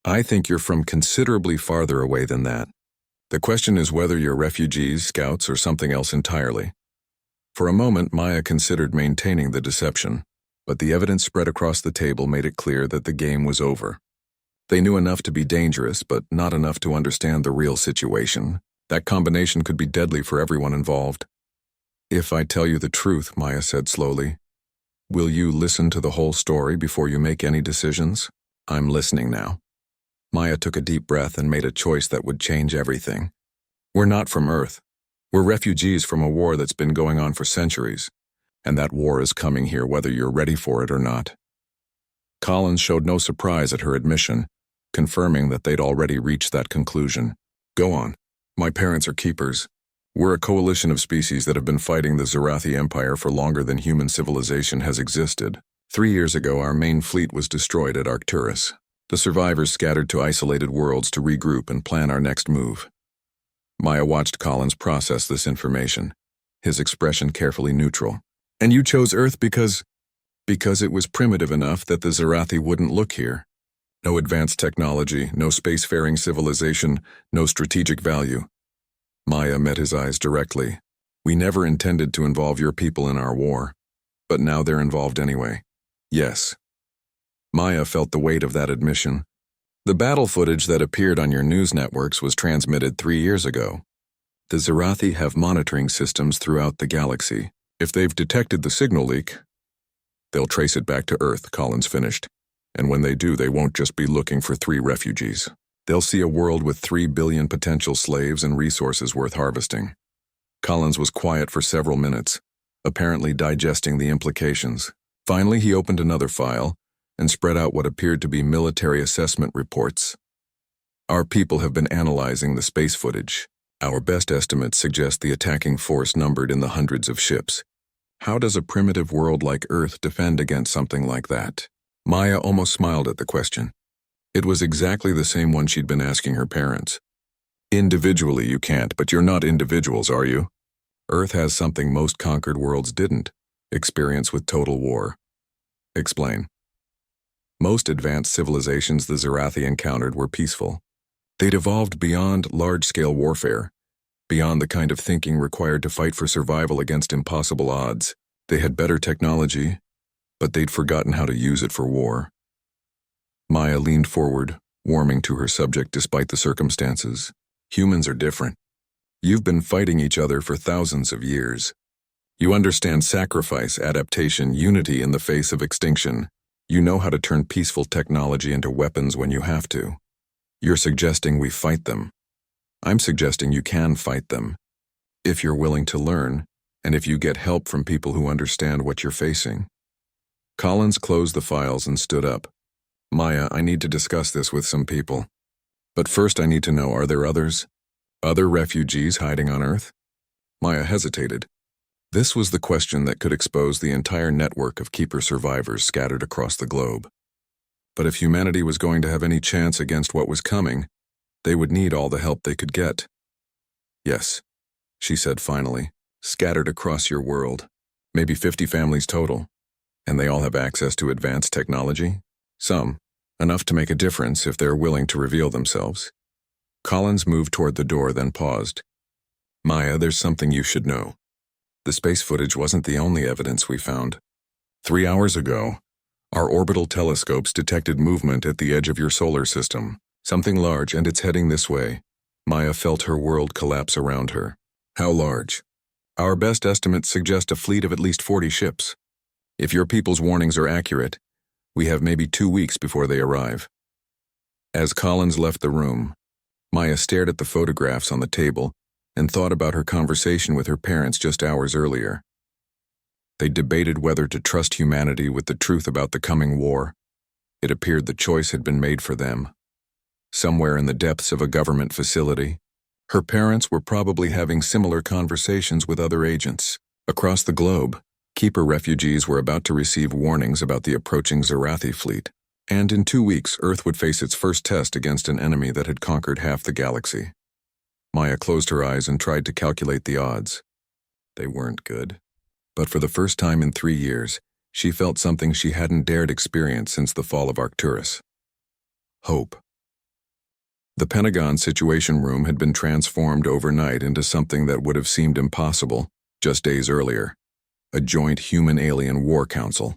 I think you're from considerably farther away than that. The question is whether you're refugees, scouts, or something else entirely. For a moment, Maya considered maintaining the deception, but the evidence spread across the table made it clear that the game was over. They knew enough to be dangerous, but not enough to understand the real situation. That combination could be deadly for everyone involved. If I tell you the truth, Maya said slowly, will you listen to the whole story before you make any decisions? I'm listening now. Maya took a deep breath and made a choice that would change everything. We're not from Earth. We're refugees from a war that's been going on for centuries, and that war is coming here whether you're ready for it or not. Collins showed no surprise at her admission, confirming that they'd already reached that conclusion. Go on. My parents are keepers. We're a coalition of species that have been fighting the Zarathi Empire for longer than human civilization has existed. 3 years ago, our main fleet was destroyed at Arcturus. The survivors scattered to isolated worlds to regroup and plan our next move. Maya watched Collins process this information, his expression carefully neutral. And you chose Earth because it was primitive enough that the Zarathi wouldn't look here. No advanced technology, no spacefaring civilization, no strategic value. Maya met his eyes directly. We never intended to involve your people in our war, but now they're involved anyway. Yes. Maya felt the weight of that admission. The battle footage that appeared on your news networks was transmitted 3 years ago. The Zarathi have monitoring systems throughout the galaxy. If they've detected the signal leak, they'll trace it back to Earth, Collins finished. And when they do, they won't just be looking for 3 refugees. They'll see a world with 3 billion potential slaves and resources worth harvesting. Collins was quiet for several minutes, apparently digesting the implications. Finally, he opened another file and spread out what appeared to be military assessment reports. Our people have been analyzing the space footage. Our best estimates suggest the attacking force numbered in the hundreds of ships. How does a primitive world like Earth defend against something like that? Maya almost smiled at the question. It was exactly the same one she'd been asking her parents. Individually you can't, but you're not individuals, are you? Earth has something most conquered worlds didn't. Experience with total war. Explain. Most advanced civilizations the Zarathi encountered were peaceful. They'd evolved beyond large-scale warfare, beyond the kind of thinking required to fight for survival against impossible odds. They had better technology, but they'd forgotten how to use it for war. Maya leaned forward, warming to her subject despite the circumstances. Humans are different. You've been fighting each other for thousands of years. You understand sacrifice, adaptation, unity in the face of extinction. You know how to turn peaceful technology into weapons when you have to. You're suggesting we fight them. I'm suggesting you can fight them, if you're willing to learn, and if you get help from people who understand what you're facing. Collins closed the files and stood up. Maya, I need to discuss this with some people. But first I need to know, are there others? Other refugees hiding on Earth? Maya hesitated. This was the question that could expose the entire network of Keeper survivors scattered across the globe. But if humanity was going to have any chance against what was coming, they would need all the help they could get. Yes, she said finally, scattered across your world. Maybe 50 families total. And they all have access to advanced technology? Some. Enough to make a difference if they're willing to reveal themselves. Collins moved toward the door, then paused. Maya, there's something you should know. The space footage wasn't the only evidence we found. 3 hours ago, our orbital telescopes detected movement at the edge of your solar system. Something large, and it's heading this way. Maya felt her world collapse around her. How large? Our best estimates suggest a fleet of at least 40 ships. If your people's warnings are accurate, we have maybe 2 weeks before they arrive. As Collins left the room, Maya stared at the photographs on the table and thought about her conversation with her parents just hours earlier. They debated whether to trust humanity with the truth about the coming war. It appeared the choice had been made for them. Somewhere in the depths of a government facility, her parents were probably having similar conversations with other agents. Across the globe, Keeper refugees were about to receive warnings about the approaching Zarathi fleet, and in 2 weeks Earth would face its first test against an enemy that had conquered half the galaxy. Maya closed her eyes and tried to calculate the odds. They weren't good. But for the first time in 3 years, she felt something she hadn't dared experience since the fall of Arcturus. Hope. The Pentagon Situation Room had been transformed overnight into something that would have seemed impossible just days earlier, a joint human-alien war council.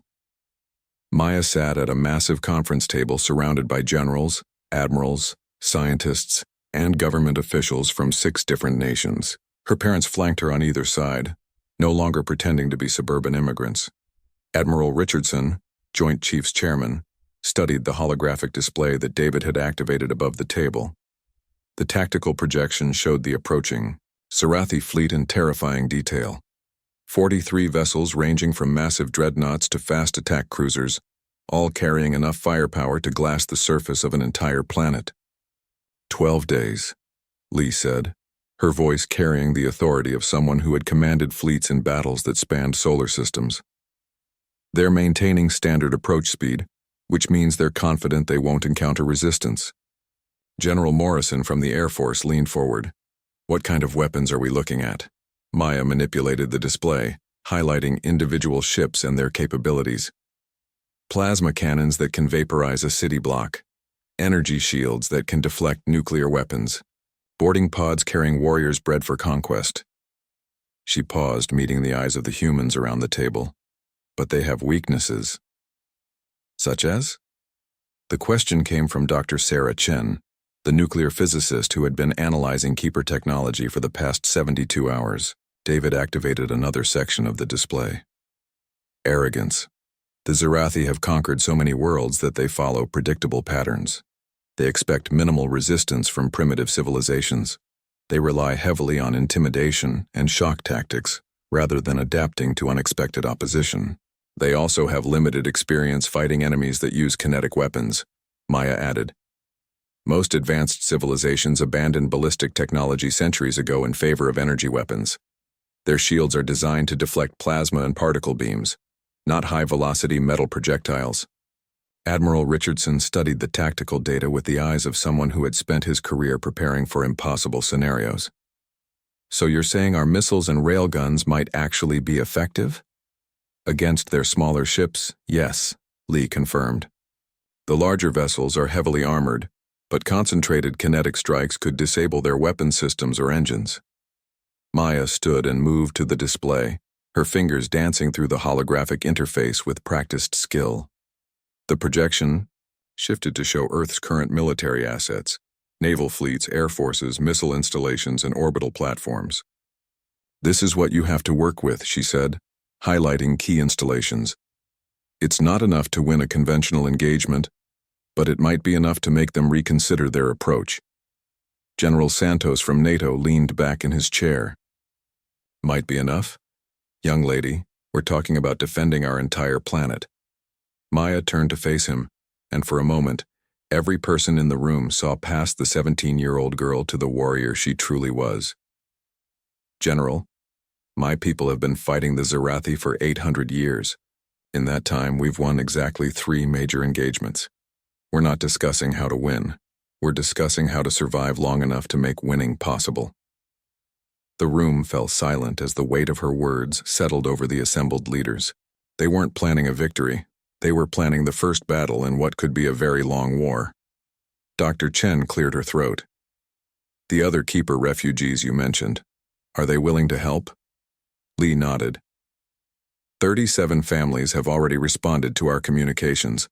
Maya sat at a massive conference table surrounded by generals, admirals, scientists, and government officials from 6 different nations. Her parents flanked her on either side, no longer pretending to be suburban immigrants. Admiral Richardson, Joint Chiefs Chairman, studied the holographic display that David had activated above the table. The tactical projection showed the approaching Zarathi fleet in terrifying detail. 43 vessels ranging from massive dreadnoughts to fast attack cruisers, all carrying enough firepower to glass the surface of an entire planet. 12 days, Lee said, her voice carrying the authority of someone who had commanded fleets in battles that spanned solar systems. They're maintaining standard approach speed, which means they're confident they won't encounter resistance. General Morrison from the Air Force leaned forward. What kind of weapons are we looking at? Maya manipulated the display, highlighting individual ships and their capabilities. Plasma cannons that can vaporize a city block. Energy shields that can deflect nuclear weapons. Boarding pods carrying warriors bred for conquest. She paused, meeting the eyes of the humans around the table. But they have weaknesses. Such as? The question came from Dr. Sarah Chen, the nuclear physicist who had been analyzing Keeper technology for the past 72 hours. David activated another section of the display. Arrogance. The Zarathi have conquered so many worlds that they follow predictable patterns. They expect minimal resistance from primitive civilizations. They rely heavily on intimidation and shock tactics, rather than adapting to unexpected opposition. They also have limited experience fighting enemies that use kinetic weapons, Maya added. Most advanced civilizations abandoned ballistic technology centuries ago in favor of energy weapons. Their shields are designed to deflect plasma and particle beams, not high-velocity metal projectiles. Admiral Richardson studied the tactical data with the eyes of someone who had spent his career preparing for impossible scenarios. So you're saying our missiles and railguns might actually be effective? Against their smaller ships, yes, Lee confirmed. The larger vessels are heavily armored, but concentrated kinetic strikes could disable their weapon systems or engines. Maya stood and moved to the display, her fingers dancing through the holographic interface with practiced skill. The projection shifted to show Earth's current military assets: naval fleets, air forces, missile installations, and orbital platforms. "This is what you have to work with," she said, highlighting key installations. "It's not enough to win a conventional engagement, but it might be enough to make them reconsider their approach." General Santos from NATO leaned back in his chair. "Might be enough? Young lady, we're talking about defending our entire planet." Maya turned to face him, and for a moment, every person in the room saw past the 17-year-old girl to the warrior she truly was. "General, my people have been fighting the Zarathi for 800 years. In that time, we've won exactly 3 major engagements. We're not discussing how to win. We're discussing how to survive long enough to make winning possible." The room fell silent as the weight of her words settled over the assembled leaders. They weren't planning a victory. They were planning the first battle in what could be a very long war. Dr. Chen cleared her throat. "The other keeper refugees you mentioned, are they willing to help?" Lee nodded. 37 families have already responded to our communications.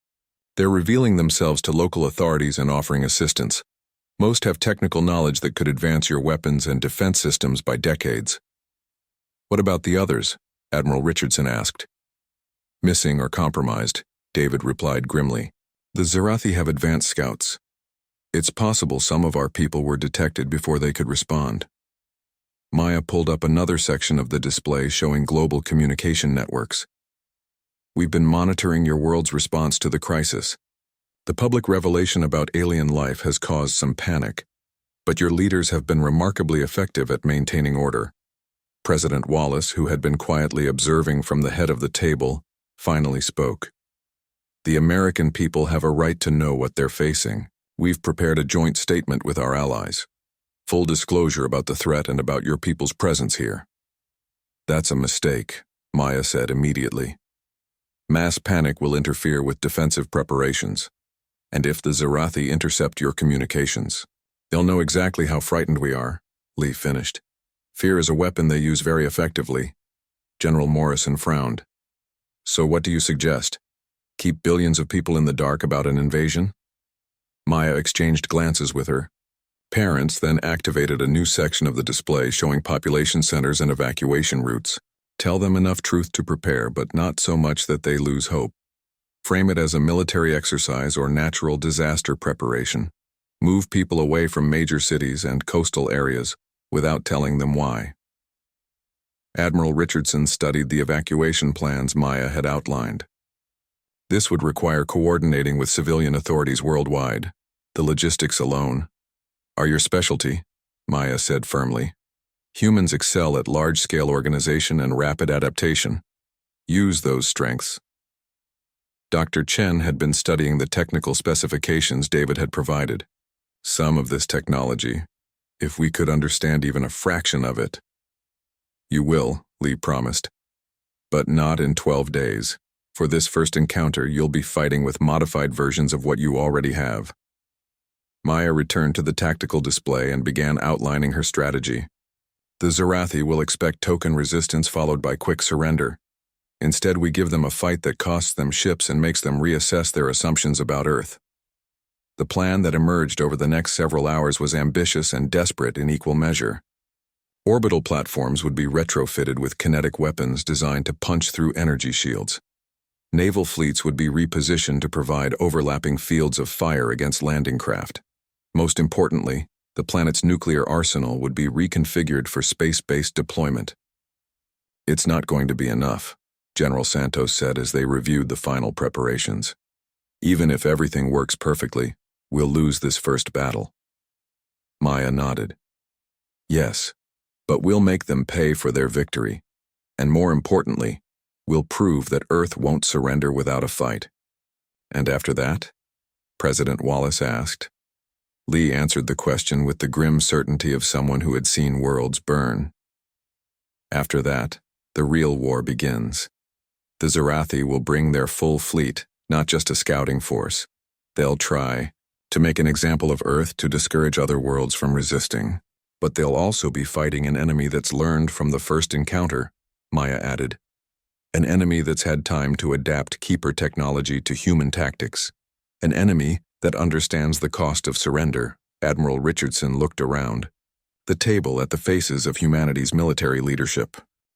They're revealing themselves to local authorities and offering assistance. Most have technical knowledge that could advance your weapons and defense systems by decades. "What about the others?" Admiral Richardson asked. "Missing or compromised," David replied grimly. "The Zarathi have advanced scouts. It's possible some of our people were detected before they could respond." Maya pulled up another section of the display showing global communication networks. "We've been monitoring your world's response to the crisis. The public revelation about alien life has caused some panic, but your leaders have been remarkably effective at maintaining order." President Wallace, who had been quietly observing from the head of the table, finally spoke. "The American people have a right to know what they're facing. We've prepared a joint statement with our allies. Full disclosure about the threat and about your people's presence here." "That's a mistake," Maya said immediately. "Mass panic will interfere with defensive preparations. And if the Zarathi intercept your communications, they'll know exactly how frightened we are," Lee finished. "Fear is a weapon they use very effectively." General Morrison frowned. "So what do you suggest? Keep billions of people in the dark about an invasion?" Maya exchanged glances with her. Parents then activated a new section of the display showing population centers and evacuation routes. "Tell them enough truth to prepare, but not so much that they lose hope. Frame it as a military exercise or natural disaster preparation. Move people away from major cities and coastal areas without telling them why." Admiral Richardson studied the evacuation plans Maya had outlined. "This would require coordinating with civilian authorities worldwide. The logistics alone are your specialty," Maya said firmly. "Humans excel at large-scale organization and rapid adaptation. Use those strengths." Dr. Chen had been studying the technical specifications David had provided. "Some of this technology, if we could understand even a fraction of it." "You will," Lee promised. "But not in 12 days. For this first encounter, you'll be fighting with modified versions of what you already have." Maya returned to the tactical display and began outlining her strategy. "The Zarathi will expect token resistance followed by quick surrender. Instead, we give them a fight that costs them ships and makes them reassess their assumptions about Earth." The plan that emerged over the next several hours was ambitious and desperate in equal measure. Orbital platforms would be retrofitted with kinetic weapons designed to punch through energy shields. Naval fleets would be repositioned to provide overlapping fields of fire against landing craft. Most importantly, the planet's nuclear arsenal would be reconfigured for space-based deployment. "It's not going to be enough," General Santos said as they reviewed the final preparations. "Even if everything works perfectly, we'll lose this first battle." Maya nodded. "Yes, but we'll make them pay for their victory. And more importantly, we'll prove that Earth won't surrender without a fight." "And after that?" President Wallace asked. Lee answered the question with the grim certainty of someone who had seen worlds burn. "After that, the real war begins. The Zarathi will bring their full fleet, not just a scouting force. They'll try to make an example of Earth to discourage other worlds from resisting. But they'll also be fighting an enemy that's learned from the first encounter, Maya added. An enemy that's had time to adapt keeper technology to human tactics. An enemy that understands the cost of surrender. Admiral Richardson looked around the table at the faces of humanity's military leadership.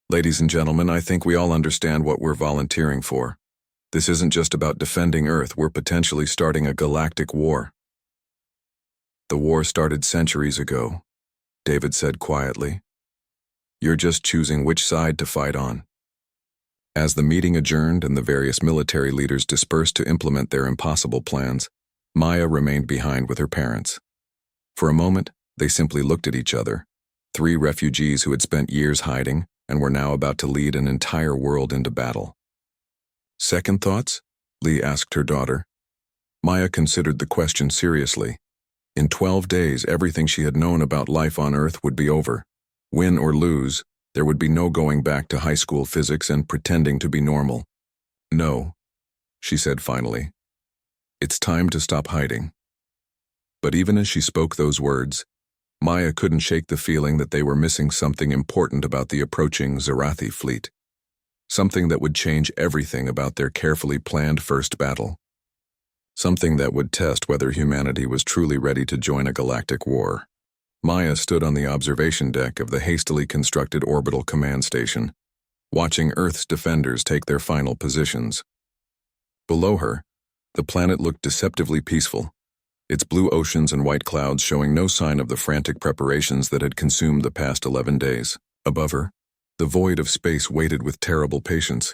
Ladies and gentlemen, I think we all understand what we're volunteering for. This isn't just about defending Earth, we're potentially starting a galactic war. The war started centuries ago, David said quietly. You're just choosing which side to fight on. As the meeting adjourned and the various military leaders dispersed to implement their impossible plans, Maya remained behind with her parents. For a moment, they simply looked at each other, three refugees who had spent years hiding and were now about to lead an entire world into battle. Second thoughts? Lee asked her daughter. Maya considered the question seriously. In 12 days, everything she had known about life on Earth would be over. Win or lose, there would be no going back to high school physics and pretending to be normal. No, she said finally. It's time to stop hiding. But even as she spoke those words, Maya couldn't shake the feeling that they were missing something important about the approaching Zarathi fleet. Something that would change everything about their carefully planned first battle. Something that would test whether humanity was truly ready to join a galactic war. Maya stood on the observation deck of the hastily constructed orbital command station, watching Earth's defenders take their final positions. Below her, the planet looked deceptively peaceful, its blue oceans and white clouds showing no sign of the frantic preparations that had consumed the past 11 days. Above her, the void of space waited with terrible patience.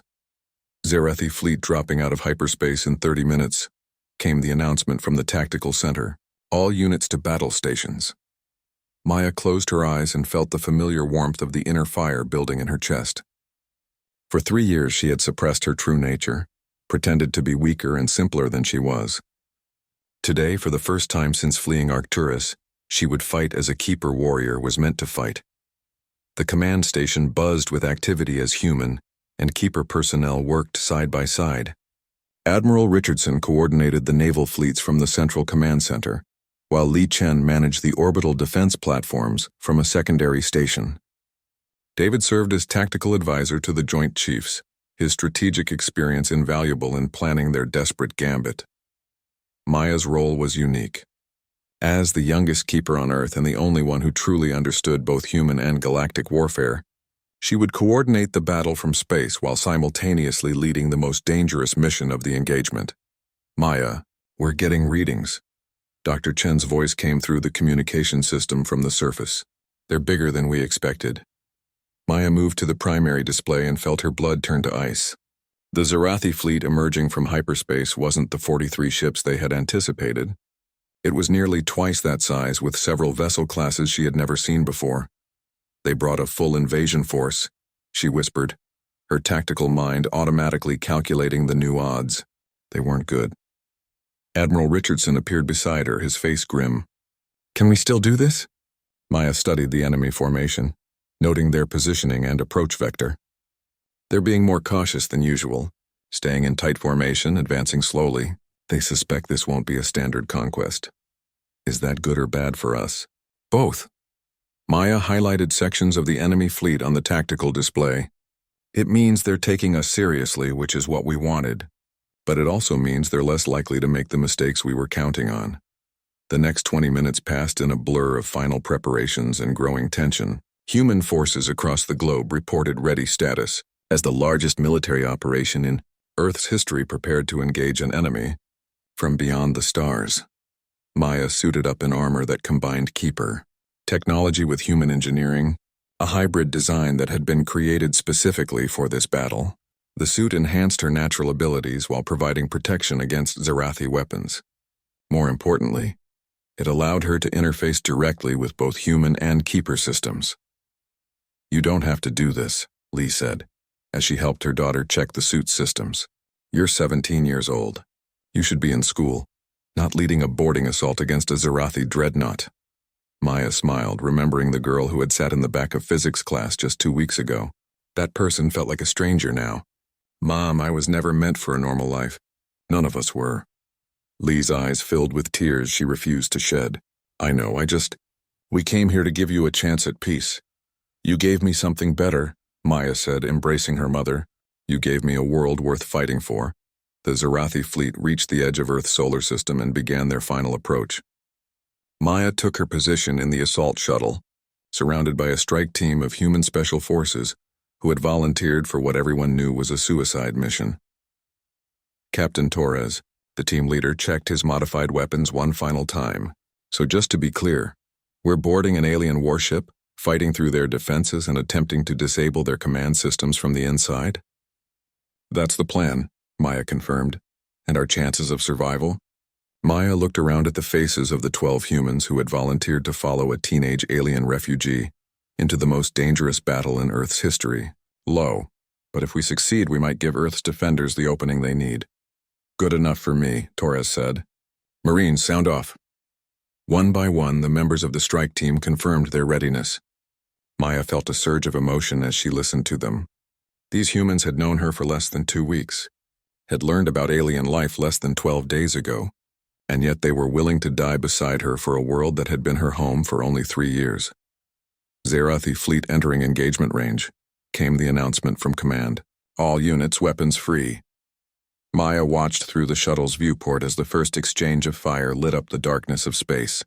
Zarathi fleet dropping out of hyperspace in 30 minutes, came the announcement from the tactical center. All units to battle stations. Maya closed her eyes and felt the familiar warmth of the inner fire building in her chest. For 3 years she had suppressed her true nature, pretended to be weaker and simpler than she was. Today, for the first time since fleeing Arcturus, she would fight as a keeper warrior was meant to fight. The command station buzzed with activity as human and keeper personnel worked side by side. Admiral Richardson coordinated the naval fleets from the Central Command Center, while Li Chen managed the orbital defense platforms from a secondary station. David served as tactical advisor to the Joint Chiefs, his strategic experience invaluable in planning their desperate gambit. Maya's role was unique. As the youngest keeper on Earth and the only one who truly understood both human and galactic warfare, she would coordinate the battle from space while simultaneously leading the most dangerous mission of the engagement. Maya, we're getting readings. Dr. Chen's voice came through the communication system from the surface. They're bigger than we expected. Maya moved to the primary display and felt her blood turn to ice. The Zarathi fleet emerging from hyperspace wasn't the 43 ships they had anticipated. It was nearly twice that size with several vessel classes she had never seen before. They brought a full invasion force, she whispered, her tactical mind automatically calculating the new odds. They weren't good. Admiral Richardson appeared beside her, his face grim. Can we still do this? Maya studied the enemy formation, noting their positioning and approach vector. They're being more cautious than usual, staying in tight formation, advancing slowly. They suspect this won't be a standard conquest. Is that good or bad for us? Both. Maya highlighted sections of the enemy fleet on the tactical display. It means they're taking us seriously, which is what we wanted. But it also means they're less likely to make the mistakes we were counting on. The next 20 minutes passed in a blur of final preparations and growing tension. Human forces across the globe reported ready status as the largest military operation in Earth's history prepared to engage an enemy from beyond the stars. Maya suited up in armor that combined keeper technology with human engineering, a hybrid design that had been created specifically for this battle. The suit enhanced her natural abilities while providing protection against Zarathi weapons. More importantly, it allowed her to interface directly with both human and keeper systems. You don't have to do this, Lee said, as she helped her daughter check the suit's systems. You're 17 years old. You should be in school, not leading a boarding assault against a Zarathi dreadnought. Maya smiled, remembering the girl who had sat in the back of physics class just 2 weeks ago. That person felt like a stranger now. Mom, I was never meant for a normal life. None of us were. Lee's eyes filled with tears she refused to shed. I know, we came here to give you a chance at peace. You gave me something better, Maya said, embracing her mother. You gave me a world worth fighting for. The Zarathi fleet reached the edge of Earth's solar system and began their final approach. Maya took her position in the assault shuttle, surrounded by a strike team of human special forces who had volunteered for what everyone knew was a suicide mission. Captain Torres, the team leader, checked his modified weapons one final time. So just to be clear, we're boarding an alien warship, fighting through their defenses and attempting to disable their command systems from the inside? That's the plan, Maya confirmed. And our chances of survival? Maya looked around at the faces of the 12 humans who had volunteered to follow a teenage alien refugee into the most dangerous battle in Earth's history. Low. But if we succeed, we might give Earth's defenders the opening they need. Good enough for me, Torres said. Marines, sound off. One by one, the members of the strike team confirmed their readiness. Maya felt a surge of emotion as she listened to them. These humans had known her for less than 2 weeks, had learned about alien life less than 12 days ago, and yet they were willing to die beside her for a world that had been her home for only 3 years. Zarathi fleet entering engagement range, came the announcement from command. All units weapons free. Maya watched through the shuttle's viewport as the first exchange of fire lit up the darkness of space.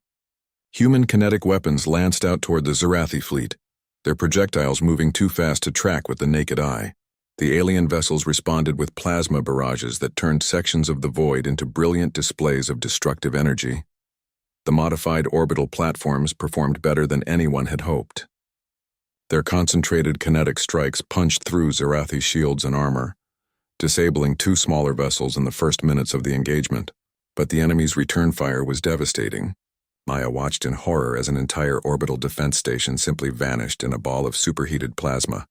Human kinetic weapons lanced out toward the Zarathi fleet, their projectiles moving too fast to track with the naked eye. The alien vessels responded with plasma barrages that turned sections of the void into brilliant displays of destructive energy. The modified orbital platforms performed better than anyone had hoped. Their concentrated kinetic strikes punched through Zarathi's shields and armor, disabling 2 smaller vessels in the first minutes of the engagement. But the enemy's return fire was devastating. Maya watched in horror as an entire orbital defense station simply vanished in a ball of superheated plasma.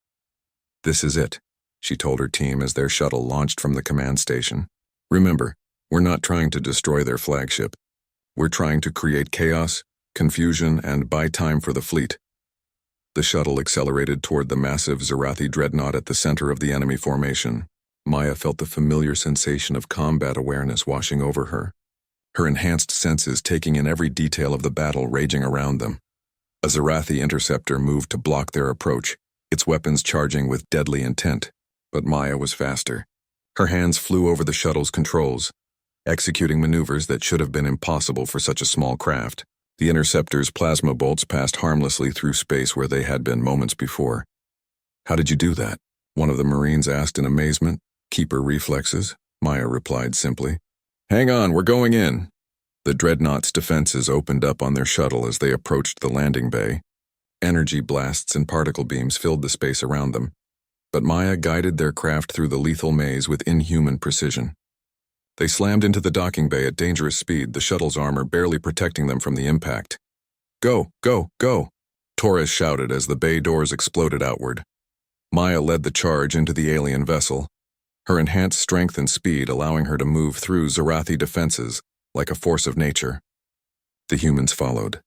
This is it, she told her team as their shuttle launched from the command station. Remember, we're not trying to destroy their flagship. We're trying to create chaos, confusion, and buy time for the fleet. The shuttle accelerated toward the massive Zarathi dreadnought at the center of the enemy formation. Maya felt the familiar sensation of combat awareness washing over her, her enhanced senses taking in every detail of the battle raging around them. A Zarathi interceptor moved to block their approach, its weapons charging with deadly intent. But Maya was faster. Her hands flew over the shuttle's controls, executing maneuvers that should have been impossible for such a small craft. The interceptor's plasma bolts passed harmlessly through space where they had been moments before. How did you do that? One of the Marines asked in amazement. Keeper reflexes, Maya replied simply. Hang on, we're going in. The dreadnought's defenses opened up on their shuttle as they approached the landing bay. Energy blasts and particle beams filled the space around them, but Maya guided their craft through the lethal maze with inhuman precision. They slammed into the docking bay at dangerous speed, the shuttle's armor barely protecting them from the impact. Go, go, go, Torres shouted as the bay doors exploded outward. Maya led the charge into the alien vessel, her enhanced strength and speed allowing her to move through Zarathi defenses like a force of nature. The humans followed,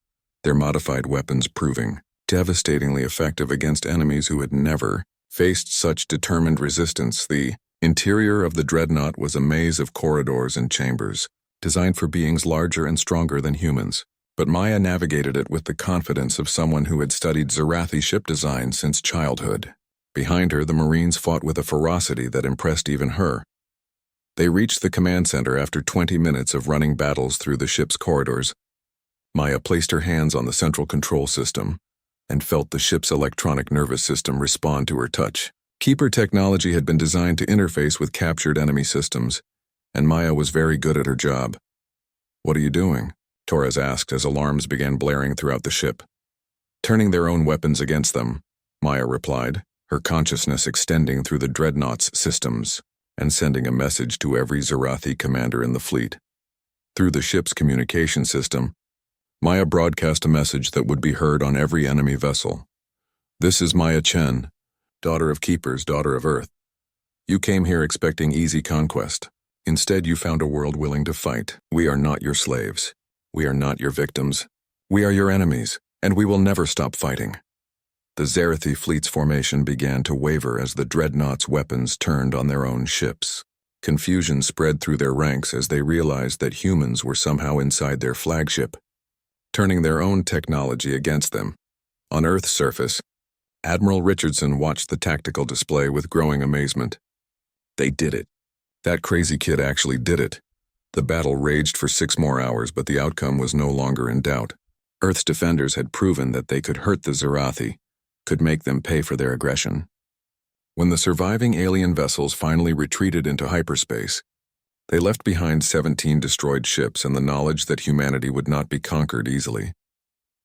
their modified weapons proving devastatingly effective against enemies who had never faced such determined resistance. The interior of the dreadnought was a maze of corridors and chambers, designed for beings larger and stronger than humans. But Maya navigated it with the confidence of someone who had studied Zarathi ship design since childhood. Behind her, the Marines fought with a ferocity that impressed even her. They reached the command center after 20 minutes of running battles through the ship's corridors. Maya placed her hands on the central control system and felt the ship's electronic nervous system respond to her touch. Keeper technology had been designed to interface with captured enemy systems, and Maya was very good at her job. What are you doing? Torres asked as alarms began blaring throughout the ship. Turning their own weapons against them, Maya replied, her consciousness extending through the dreadnought's systems and sending a message to every Zarathi commander in the fleet. Through the ship's communication system, Maya broadcast a message that would be heard on every enemy vessel. This is Maya Chen, daughter of Keepers, daughter of Earth. You came here expecting easy conquest. Instead, you found a world willing to fight. We are not your slaves. We are not your victims. We are your enemies, and we will never stop fighting. The Zarathi fleet's formation began to waver as the dreadnought's weapons turned on their own ships. Confusion spread through their ranks as they realized that humans were somehow inside their flagship, turning their own technology against them. On Earth's surface, Admiral Richardson watched the tactical display with growing amazement. They did it. That crazy kid actually did it. The battle raged for 6 more hours, but the outcome was no longer in doubt. Earth's defenders had proven that they could hurt the Zerathi, could make them pay for their aggression. When the surviving alien vessels finally retreated into hyperspace, they left behind 17 destroyed ships and the knowledge that humanity would not be conquered easily.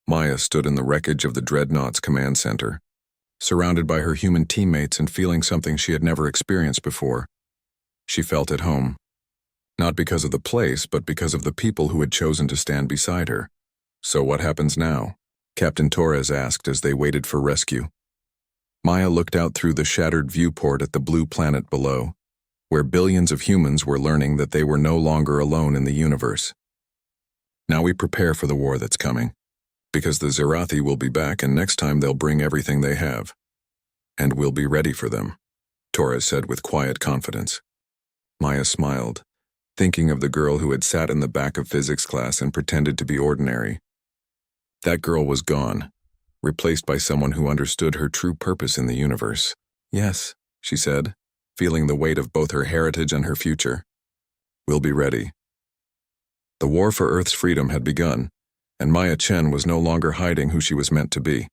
Maya stood in the wreckage of the Dreadnought's command center, surrounded by her human teammates and feeling something she had never experienced before. She felt at home. Not because of the place, but because of the people who had chosen to stand beside her. "So what happens now?" Captain Torres asked as they waited for rescue. Maya looked out through the shattered viewport at the blue planet below, where billions of humans were learning that they were no longer alone in the universe. "Now we prepare for the war that's coming, because the Zerathi will be back and next time they'll bring everything they have. And we'll be ready for them," Torres said with quiet confidence. Maya smiled, thinking of the girl who had sat in the back of physics class and pretended to be ordinary. That girl was gone, replaced by someone who understood her true purpose in the universe. "Yes," she said, feeling the weight of both her heritage and her future. "We'll be ready." The war for Earth's freedom had begun, and Maya Chen was no longer hiding who she was meant to be.